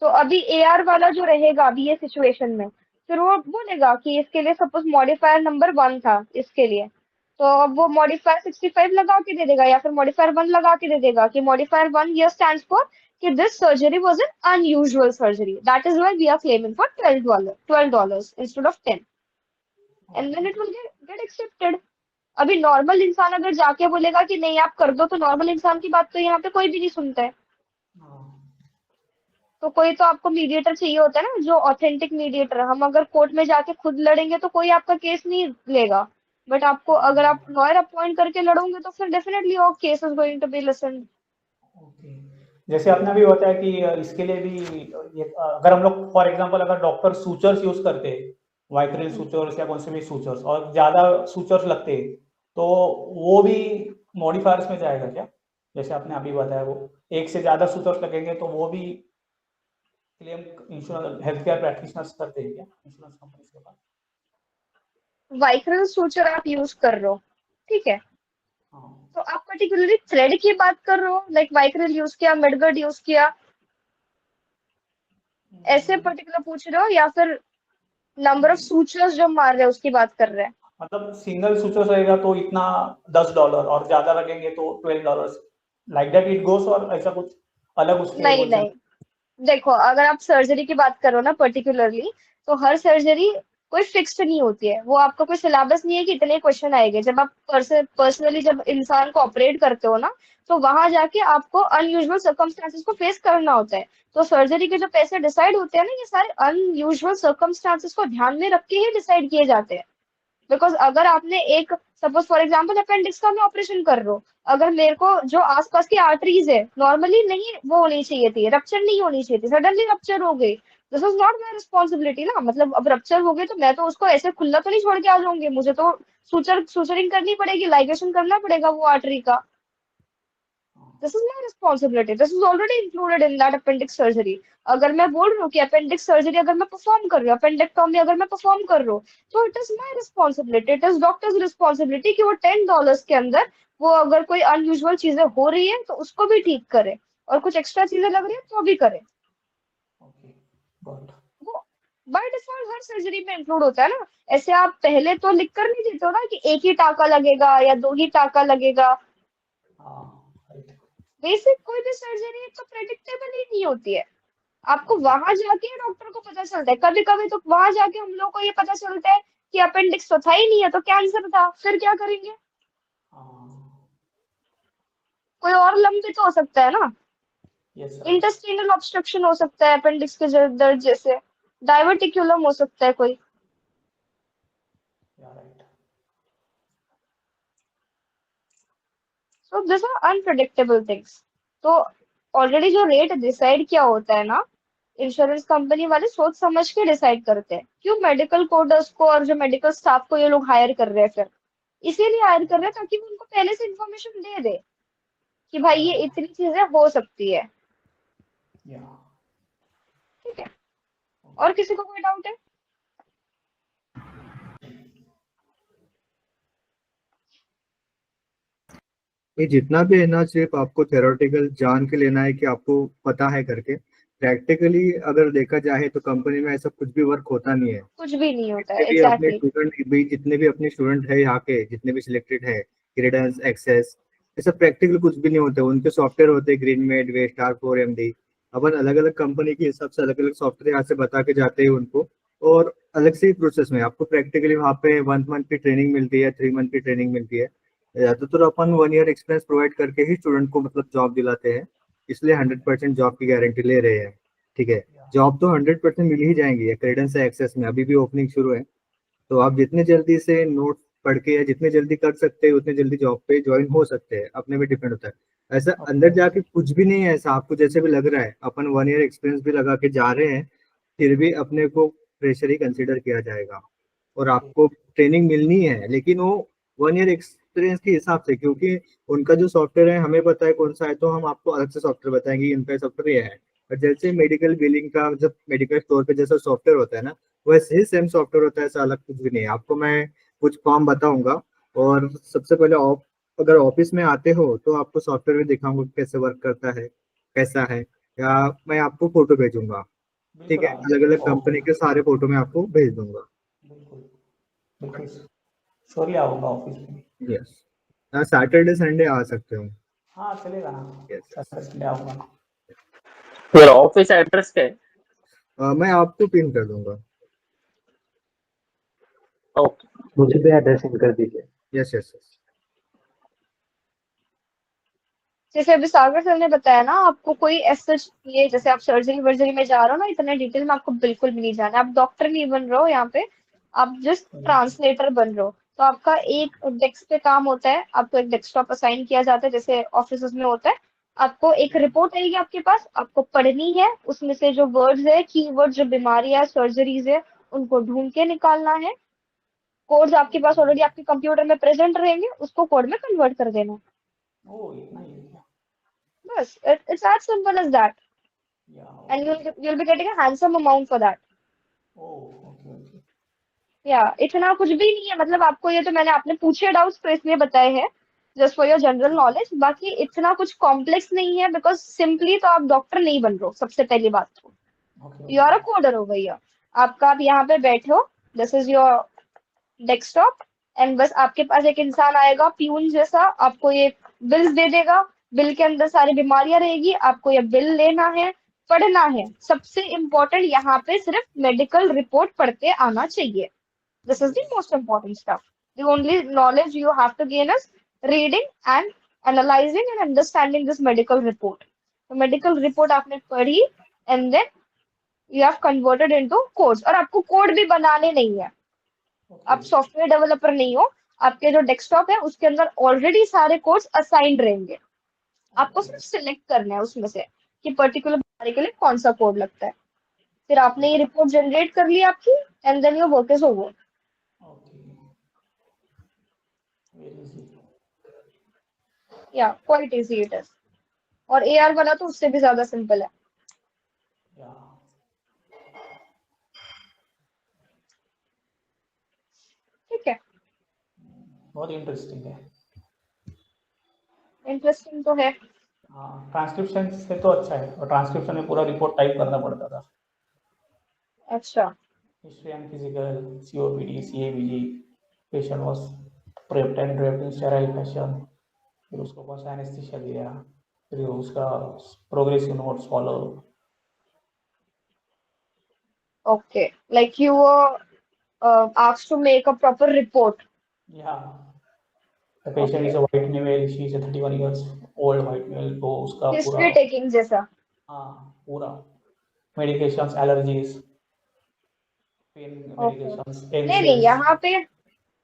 तो अभी एआर वाला जो रहेगा अभी ये सिचुएशन में, फिर वो बोलेगा कि इसके लिए सपोज मॉडिफायर नंबर 1 था इसके लिए, तो अब वो मॉडिफायर 65 लगा के दे देगा या फिर मॉडिफायर 1 लगा के दे देगा कि मॉडिफायर 1 हियर स्टैंड्स फॉर कि this surgery was an unusual surgery, that is why we are claiming for $12 instead of 10, and then it will get accepted. अभी नॉर्मल इंसान अगर जाके बोलेगा कि नहीं आप कर दो, तो नॉर्मल इंसान की बात तो यहाँ पे कोई भी नहीं सुनता है। तो कोई तो आपको मीडिएटर चाहिए होता है ना, जो ऑथेंटिक मीडिएटर। हम अगर कोर्ट में जाके खुद लड़ेंगे तो कोई आपका केस नहीं लेगा, बट आपको अगर आप लॉयर अपॉइंट करके लड़ोगे तो फिर definitely your case is going to be listened. Okay, जैसे आपने अभी बताया कि इसके लिए भी अगर हम लोग फॉर एग्जांपल अगर डॉक्टर सूचर्स यूज करते हैं, वाइक्रिल सूचर्स या कौन से भी सूचर्स, और ज्यादा सूचर्स लगते हैं, तो वो भी मॉडिफायर्स में जाएगा क्या? जैसे आपने अभी बताया वो एक से ज्यादा सूचर्स लगेंगे तो वो भी claim insurance health care practitioners करते हैं क्या इंश्योरेंस कंपनी के पास? वाइक्रिल सूचर आप यूज कर रहे हो, ठीक है, हाँ। तो आप पर्टिकुलरली थ्रेड की बात कर रहे हो, लाइक वाइक्रिल यूज किया, मेडगार्ड यूज किया, ऐसे पर्टिकुलर पूछ रहे हो, या फिर नंबर ऑफ सूचर्स जो मार रहे हैं उसकी बात कर रहे हैं? मतलब सिंगल सूचर्स रहेगा तो इतना $10 और ज्यादा लगेंगे तो $12, लाइक दैट इट गोस, और ऐसा कुछ अलग उसके नहीं वर्जन? नहीं, देखो अगर आप सर्जरी की बात करो ना पर्टिकुलरली, तो हर सर्जरी कोई फिक्स्ड नहीं होती है, वो आपका कोई सिलेबस नहीं है कि इतने क्वेश्चन आएंगे। जब आप पर्सनली जब इंसान को ऑपरेट करते हो ना, तो वहां जाके आपको अनयूजुअल सर्कमस्टांसेस को फेस करना होता है। तो सर्जरी के जो पैसे डिसाइड होते हैं ना, ये सारे अनयूजुअल सर्कमस्टांसेस को ध्यान में रख के ही डिसाइड किए जाते हैं। बिकॉज अगर आपने एक सपोज फॉर एग्जाम्पल अपेंडिक्स का मैं ऑपरेशन कर रहा हूँ, अगर मेरे को जो आसपास की आर्टरीज है नॉर्मली नहीं वो होनी चाहिए थी, रप्चर नहीं होनी चाहिए थी, सडनली रप्चर हो गई, this is not my responsibility ना। मतलब अब रप्चर हो गई तो मैं तो उसको ऐसे खुला तो नहीं छोड़ के आ जाऊंगी, मुझे तो सूचरिंग करनी पड़ेगी, लाइगेशन करना पड़ेगा वो आर्टरी का। This is my responsibility, this is already included in that appendix surgery. अगर मैं बोल रही हूँ कि अपेंडिक्स सर्जरी अगर मैं परफॉर्म कर रही हूँ, अपेंडेक्टॉमी अगर मैं परफॉर्म कर रही हूँ, तो it is my responsibility, it is doctors responsibility कि वो $10 के अंदर वो अगर कोई अनयूजुअल चीजें हो रही है तो उसको भी ठीक करे, और कुछ एक्स्ट्रा चीजें लग रही है तो भी करे। Okay, got. वो बाय डिफॉल्ट हर सर्जरी में इंक्लूड होता है ना। ऐसे आप पहले तो लिख कर नहीं देते हो ना कि एक ही टाका लगेगा या 2 ही टाका लगेगा। हाँ, राइट। बेसिक कोई भी सर्जरी तो प्रेडिक्टेबल ही नहीं होती है, आपको वहां जाके डॉक्टर को पता चलता है। कभी कभी तो वहां जाके हम लोग को ये पता चलता है कि अपेंडिक्स तो था ही नहीं है, तो कैंसर था, फिर क्या करेंगे? हाँ, कोई और लंब भी तो हो सकता है ना, यस सर। इंटेस्टिनल ऑब्स्ट्रक्शन हो सकता है अपेंडिक्स के दर्द जैसे, डायवर्टिक्यूलम हो सकता है कोई। या right. So this are unpredictable things. तो ऑलरेडी जो रेट डिसाइड किया होता है ना, इंश्योरेंस कंपनी वाले सोच समझ के डिसाइड करते हैं। क्यों मेडिकल कोडर्स को और जो मेडिकल स्टाफ को ये लोग हायर कर रहे हैं, फिर इसीलिए हायर कर रहे हैं ताकि वो उनको पहले से इंफॉर्मेशन दे दे कि भाई ये इतनी चीजें हो सकती है। या ठीक है, और किसी को कोई डाउट है? ये जितना भी है ना, सिर्फ आपको थ्योरेटिकल जान के लेना है कि आपको पता है करके। प्रैक्टिकली अगर देखा जाए तो कंपनी में ऐसा कुछ भी वर्क होता नहीं है। कुछ भी नहीं होता जितने है, भी अपने एग्जैक्टली। स्टूडेंट भी जितने भी अपने स्टूडेंट है यहाँ के, जितने भी सिलेक्टेड है, क्रेडेंस एक्सेस, ऐसा प्रैक्टिकल कुछ भी नहीं होता है। उनके सॉफ्टवेयर होते हैं ग्रीनमेड, वेस्टार, 4MD। अपन अलग अलग कंपनी के हिसाब से अलग अलग सॉफ्टवेयर यहाँ से बता के जाते हैं उनको, और अलग से ही प्रोसेस में आपको प्रैक्टिकली वहाँ पे 1 मंथ की ट्रेनिंग मिलती है, 3 मंथ की ट्रेनिंग मिलती है। ज्यादातर अपन 1 ईयर एक्सपीरियंस प्रोवाइड करके ही स्टूडेंट को मतलब जॉब दिलाते हैं, इसलिए 100% जॉब की गारंटी ले रहे हैं। ठीक है, जॉब तो 100% मिल ही जाएंगी क्रेडेंस एक्सेस में, अभी भी ओपनिंग शुरू है। तो आप जितने जल्दी से नोट पढ़ के या जितने जल्दी कर सकते हैं उतने जल्दी जॉब पे ज्वाइन हो सकते हैं, अपने पे डिपेंड होता है। ऐसा अंदर जाके कुछ भी नहीं है, ऐसा आपको जैसे भी लग रहा है। अपन 1 ईयर एक्सपीरियंस भी लगा के जा रहे हैं, फिर भी अपने को फ्रेशर ही कंसिडर किया जाएगा, और आपको ट्रेनिंग मिलनी है, लेकिन वो 1 ईयर एक्सपीरियंस के हिसाब से, क्योंकि उनका जो सॉफ्टवेयर है हमें पता है कौन सा है, तो हम आपको अलग से सॉफ्टवेयर बताएंगे इनका सॉफ्टवेयर ये है। और जैसे मेडिकल बिलिंग का जब मेडिकल स्टोर पे जैसा सॉफ्टवेयर होता है ना, वैसे ही सेम सॉफ्टवेयर होता है, ऐसा अलग कुछ भी नहीं है। आपको मैं कुछ फॉर्म बताऊंगा, और सबसे पहले अगर ऑफिस में आते हो तो आपको सॉफ्टवेयर भी दिखाऊंगा कि कैसे वर्क करता है, कैसा है, या मैं आपको फोटो भेजूंगा। ठीक बिल्कुल है, अलग अलग कंपनी के सारे फोटो मैं आपको भेज दूंगा। बिल्कुल बिल्कुल श्योरली आऊंगा ऑफिस में। यस, सैटरडे संडे आ सकते हो। हाँ चलेगा ना, यस, सैटरडे संडे आऊंगा। फिर ऑफिस एड्रेस क्या है? मैं आपको पिन कर दूंगा। ओके, मुझे भी एड्रेस सेंड कर दीजिए। Yes yes yes. जैसे अभी सागर सर ने बताया ना, आपको कोई ऐसा ये जैसे आप सर्जरी वर्जरी में जा रहे हो ना, इतना डिटेल में आपको बिल्कुल भी नहीं जाना। आप डॉक्टर नहीं बन रहे हो यहाँ पे, आप जस्ट ट्रांसलेटर बन रहे हो। तो आपका एक डेस्क पे काम होता है, आपको एक डेस्कटॉप असाइन किया जाता है जैसे ऑफिस में होता है। आपको एक रिपोर्ट आएगी आपके पास, आपको पढ़नी है, उसमें से जो वर्ड्स है, कीवर्ड, जो बीमारियां सर्जरीज है, उनको ढूंढ के निकालना है। कोड्स आपके पास ऑलरेडी आपके कंप्यूटर में प्रेजेंट रहेंगे, उसको कोड में कन्वर्ट कर देना। ओ इतना ही है क्या? बस it's as simple as that, yeah and okay. you'll be getting a handsome amount for that. Oh okay okay. या इतना कुछ भी नहीं है, मतलब आपको ये तो मैंने आपने पूछे डाउट्स तो इसलिए बताए हैं, just for your general knowledge. बाकी इतना कुछ कॉम्प्लेक्स नहीं है, बिकॉज सिंपली तो आप डॉक्टर नहीं बन रहे हो सबसे पहली बात तो। Okay you okay. Are a coder हो भैया। आपका आप यहाँ पे बैठे हो, this is your desktop, and बस आपके पास एक इंसान आएगा प्यून जैसा, आपको ये बिल्स दे देगा। बिल के अंदर सारी बीमारियां रहेगी, आपको ये बिल लेना है, पढ़ना है। सबसे इम्पोर्टेंट यहाँ पे सिर्फ मेडिकल रिपोर्ट पढ़ते आना चाहिए। This is the most important stuff. The only knowledge you have to gain is reading and analyzing and understanding this medical report. तो मेडिकल रिपोर्ट आपने पढ़ी, and then you have converted into codes. और आपको code भी बनाने नहीं है, आप सॉफ्टवेयर डेवलपर नहीं हो। आपके जो डेस्कटॉप है उसके अंदर ऑलरेडी सारे कोड्स असाइंड रहेंगे, आपको सिर्फ सिलेक्ट करना है उसमें से कि पर्टिकुलर बीमारी के लिए कौन सा कोड लगता है। फिर आपने ये रिपोर्ट जनरेट कर ली आपकी, and then your work is over. Okay very easy. Yeah quite easy it is. और एआर वाला तो उससे भी ज्यादा सिंपल है। या ठीक है, बहुत इंटरेस्टिंग है। इंटरेस्टिंग तो है। हाँ ट्रांसक्रिप्शन से तो अच्छा है, और ट्रांसक्रिप्शन में पूरा रिपोर्ट टाइप करना पड़ता था। अच्छा, history and physical, COPD, CABG, patient was prepped and draped in sterile fashion, फिर उसको कौन सा एनेस्थीसिया दिया, फिर उसका progressive notes follow. Okay, like you were asked to make a proper report. Yeah the patient okay, is a white male, she is a 31 years old white male, तो उसका पूरा। हिस्ट्री टेकिंग जैसा। हाँ पूरा medications, allergies, pain okay, medications, नहीं नहीं, MCS.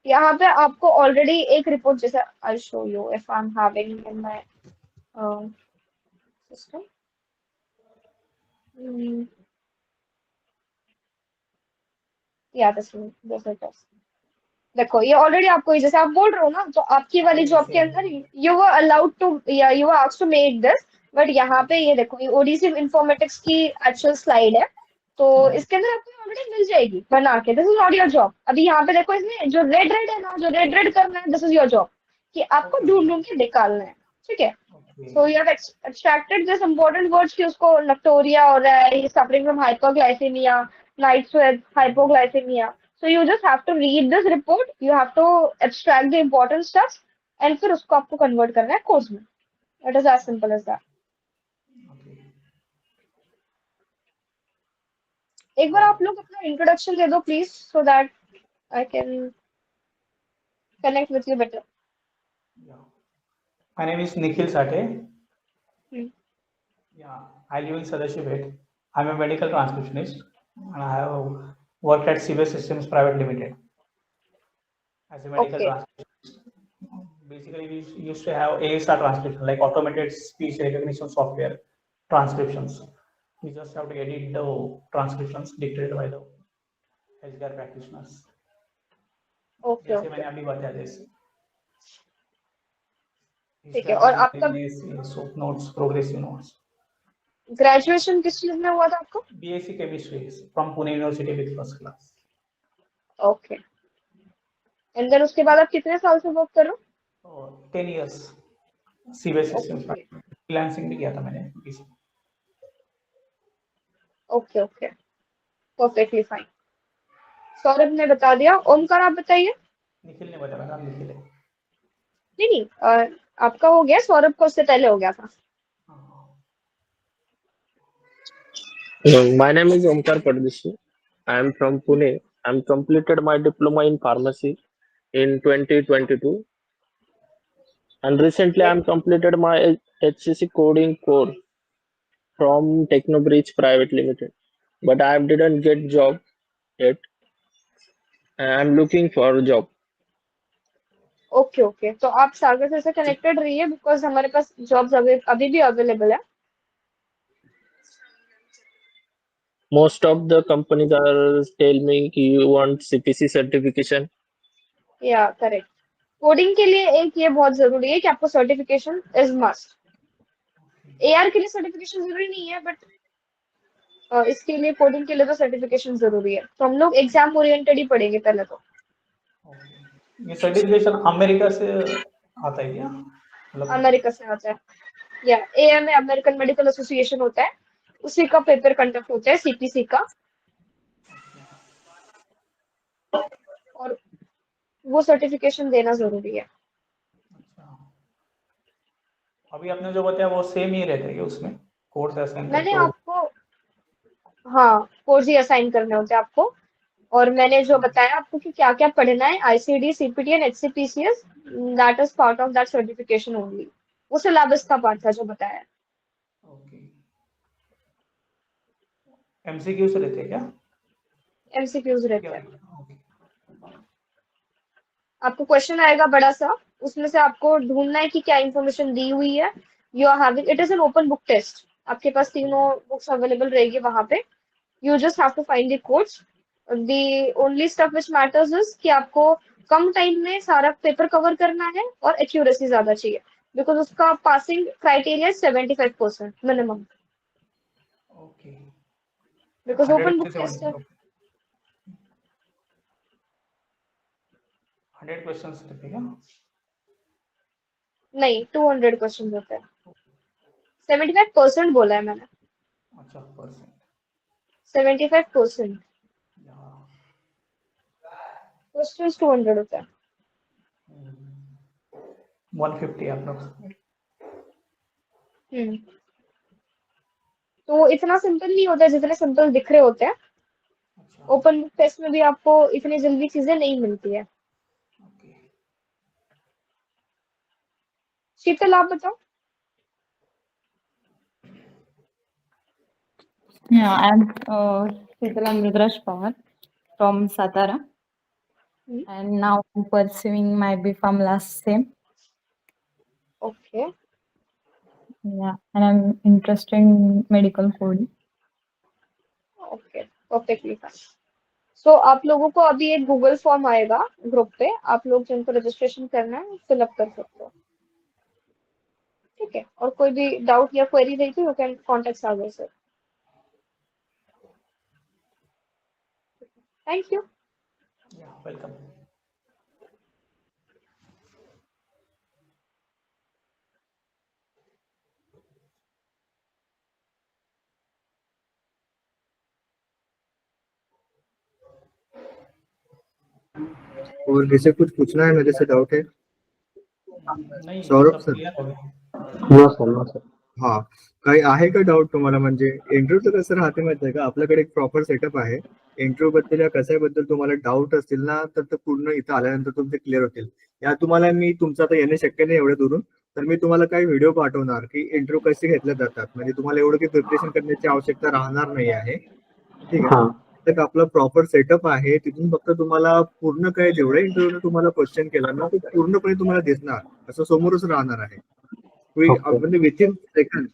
यहाँ पे आपको ऑलरेडी एक रिपोर्ट जैसा, I show you if I am having in my system. या दिस इज, देखो ये ऑलरेडी आपको जैसे आप बोल रहे हो ना, तो आपकी वाली जॉब के अंदर you were allowed to, yeah you were asked to make this. But यहाँ पे ये देखो, ये ओडीसी इंफॉर्मेटिक्स की एक्चुअल स्लाइड है, तो इसके अंदर आपको ऑलरेडी मिल जाएगी बना के। This is not your job. अभी यहाँ पे देखो, इसमें जो रेड रेड है ना, जो रेड रेड करना है, दिस इज योर जॉब, कि आपको ढूंढ ढूंढ के निकालना है। ठीक है, so you have extracted this important words कि उसको नक्टोरिया हो रहा है, suffering from hypoglycaemia, night sweat, hypoglycaemia. So you just have to read this report, you have to extract the important stuff, and फिर उसको आपको convert करना है कोर्स में। It is as simple as that. एक बार आप लोग अपना इंट्रोडक्शन दे दो please, so that I can connect with you better. My name is Nikhil Sate. Hmm. Yeah, I live in Sadashipet. I'm a medical transcriptionist, and I have worked at CBS Systems Private Limited as a medical Okay. transcriptionist. Basically, we used to have ASR transcription, like automated speech recognition software transcriptions. We just have to edit the transcriptions dictated by the healthcare practitioners. Okay. जैसे Okay. मैंने अभी बताया जैसे ठीक है, और आपका soap notes, progressive notes. Graduation किस चीज में हुआ था आपको? BSc chemistry from Pune university with first class. Okay, and then उसके बाद आप कितने साल से वर्क कर रहे हो? और 10 years CBSE system okay freelancing भी किया था मैंने BC। Okay okay, perfectly fine. Saurabh ने बता दिया। ओमकार आप बताइए। निखिल ने बताया, मेरा नाम निखिल है। नहीं नहीं, आपका हो गया, सौरभ को उससे पहले हो गया था। My name is Omkar Pardeshi. I am from Pune. I am completed my diploma in pharmacy in 2022, and recently I am completed my HCC coding course from Technobridge Private Limited. But I didn't get job yet. I am looking for a job. Okay okay, तो आप सागर sir से connected रहिए, because हमारे पास jobs अभी भी available है। Most of the companies are tell me कि you want CPC certification. या करेक्ट। कोडिंग के लिए एक ये बहुत जरूरी है कि आपको सर्टिफिकेशन इज मस्ट। AR के लिए सर्टिफिकेशन जरूरी नहीं है, बट इसके लिए कोडिंग के लिए तो सर्टिफिकेशन जरूरी है। तो हम लोग एग्जाम ओरिएंटेड ही पढ़ेंगे पहले तो। ये सर्टिफिकेशन अमेरिका से आता है क्या? मतलब अमेरिका से आता है, या AMA अमेरिकन मेडिकल एसोसिएशन होता है, उसी का पेपर कंडक्ट होता है CPC का, और वो सर्टिफिकेशन देना जरूरी है। अभी आपने जो बताया वो सेम ही रहता है कि उसमें कोर्स असाइन मैंने तो आपको, हाँ, कोर्स ही असाइन करने होते हैं आपको। और मैंने जो बताया आपको कि क्या क्या पढ़ना है, ICD, CPT and HCPCS, that is part of that certification only. वो सिलेबस का पार्ट था जो बताया। ओके। MCQ से रहते हैं क्या? MCQs रहते हैं। ओके। आपको क्वेश्चन आएगा बड़ा सा, उसमें से आपको ढूंढना है कि क्या इंफॉर्मेशन दी हुई है। You are having, it is an open book test, आपके पास तीनों बुक्स अवेलेबल रहेगी वहां पे। You just have to find the codes. The only stuff which matters is कि आपको कम टाइम में सारा पेपर कवर करना है और एक्यूरेसी ज्यादा चाहिए, बिकॉज उसका passing criteria 75% minimum, okay. Because 100 open book test है। 100 क्वेश्चंस रहते हैं क्या? नहीं, 200 क्वेश्चन होते हैं। 75% बोला है मैंने, अच्छा, परसेंट 75% क्वेश्चन 200 होता है। 150 अप्रोक्सीमेट। तो इतना सिंपल नहीं होता है जितने सिंपल दिख रहे होते हैं। अच्छा, ओपन बुक टेस्ट में भी आपको इतनी जल्दी चीजें नहीं मिलती है। ओके। शीतल आप बताओ। Yeah, I'm Sheetala Rudrash Pawar from Satara, and now I'm pursuing my B.Pharm last sem. Okay, Yeah, and I'm interested in medical coding. Okay, perfectly fine. So आप लोगों को अभी एक गूगल फॉर्म आएगा ग्रुप पे, आप लोग जिनको रजिस्ट्रेशन करना है फिलअप कर सकते हो, ठीक है? और कोई भी डाउट या क्वेरी रही तो you can contact Sagar sir. Thank you. या वेलकम। और किसी कुछ पूछना है मेरे से, डाउट है? नहीं, सौरभ सब सर? क्लियर हो गया। No sir, no sir. हा, काही आहे का डाऊट तुम्हाला? म्हणजे इंटरव्ह्यूचं कसं राहते माहिती आहे का, आपल्याकडे एक प्रॉपर सेटअप आहे. इंटरव्ह्यू बद्दल या कशाबद्दल तुम्हाला डाऊट असतील ना, तर ते पूर्ण इथं आल्यानंतर तुमचे क्लिअर होतील. या तुम्हाला मी तुमचं आता येणे शक्य नाही एवढ्या दुरून, तर मी तुम्हाला काही व्हिडिओ पाठवणार की इंटरव्ह्यू कसे घेतले जातात. म्हणजे तुम्हाला एवढं काही प्रिपरेशन करण्याची आवश्यकता राहणार नाही आहे, ठीक आहे? हाँ एक आपला प्रॉपर सेटअप आहे, तिथून फक्त तुम्हाला पूर्ण काय जेवढ्या इंटरव्ह्यू तुम्हाला क्वेश्चन केला ना, ते पूर्णपणे तुम्हाला दिसणार, असं समोरच राहणार आहे. ओके म्हणजे विथिन सेकंड,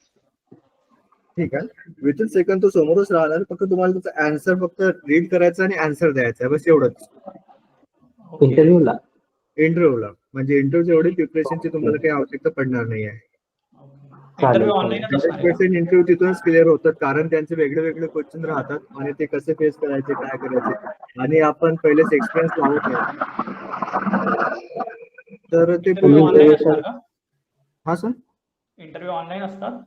ठीक आहे, विथिन सेकंड तो समोरच राहणार. फक्त तुम्हाला त्याचा आन्सर फक्त रीड करायचा आणि आन्सर द्यायचा आहे, बस एवढंच. ओके। इंटरव्यू ला. इंटरव्ह्यूला म्हणजे इंटरव्ह्यू एवढी प्रिपरेशनची तुम्हाला काही आवश्यकता पडणार नाही आहे. इंटरव्ह्यू ऑनलाईनच असणार आहे का? 100% इंटरव्ह्यू तिथूनच क्लिअर होतात, कारण त्यांचे वेगळे वेगळे क्वेश्चन राहतात आणि ते कसे फेस करायचे, काय करायचे, आणि आपण पहिलेच एक्सपिरियन्स लावत नाही, तर ते इंटरव्ह्यू ऑनलाईन असणार का? हा सर, इंटरव्ह्यू ऑनलाईन असतात?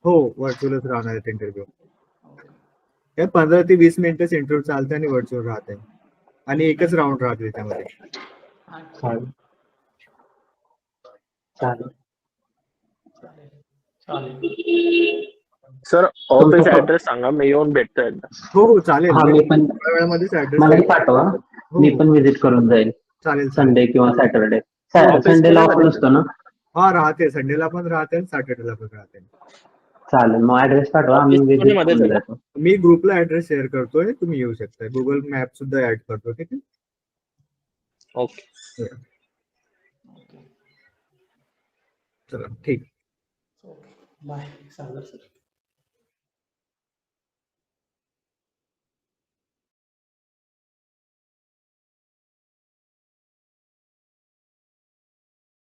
हो व्हर्च्युअलच राहणार आहेत इंटरव्ह्यू. 15 ते 20 मिनिटच इंटरव्ह्यू चालते आणि व्हर्च्युअल राहते आणि एकच राऊंड राहते त्यामध्ये. चालेल चालेल. चालेल. सर ऑफिस ऍड्रेस सांगा, मी येऊन भेटतो एकदा. हो चालेल, हा मी पण, थोड्या वेळामध्येच ऍड्रेस मलाही पाठवा, मी पण विजिट करून जाईल चालेल. संडे किंवा सॅटरडे. Office संडेला मध्ये ऑफ नसतो ना? हा राहते, संडेला पण राहते, सॅटर्डेला पण राहते. चालेल, मग ऍड्रेस पाठवा, आम्ही Office विजिट मध्येच करून आहे का? जातो. मी ग्रुपला ऍड्रेस शेअर करतोय, तुम्ही येऊ शकताय. गुगल मॅप सुद्धा ऍड करतो. ठीक आहे, ओके. चला ठीक. बाय सागर सर.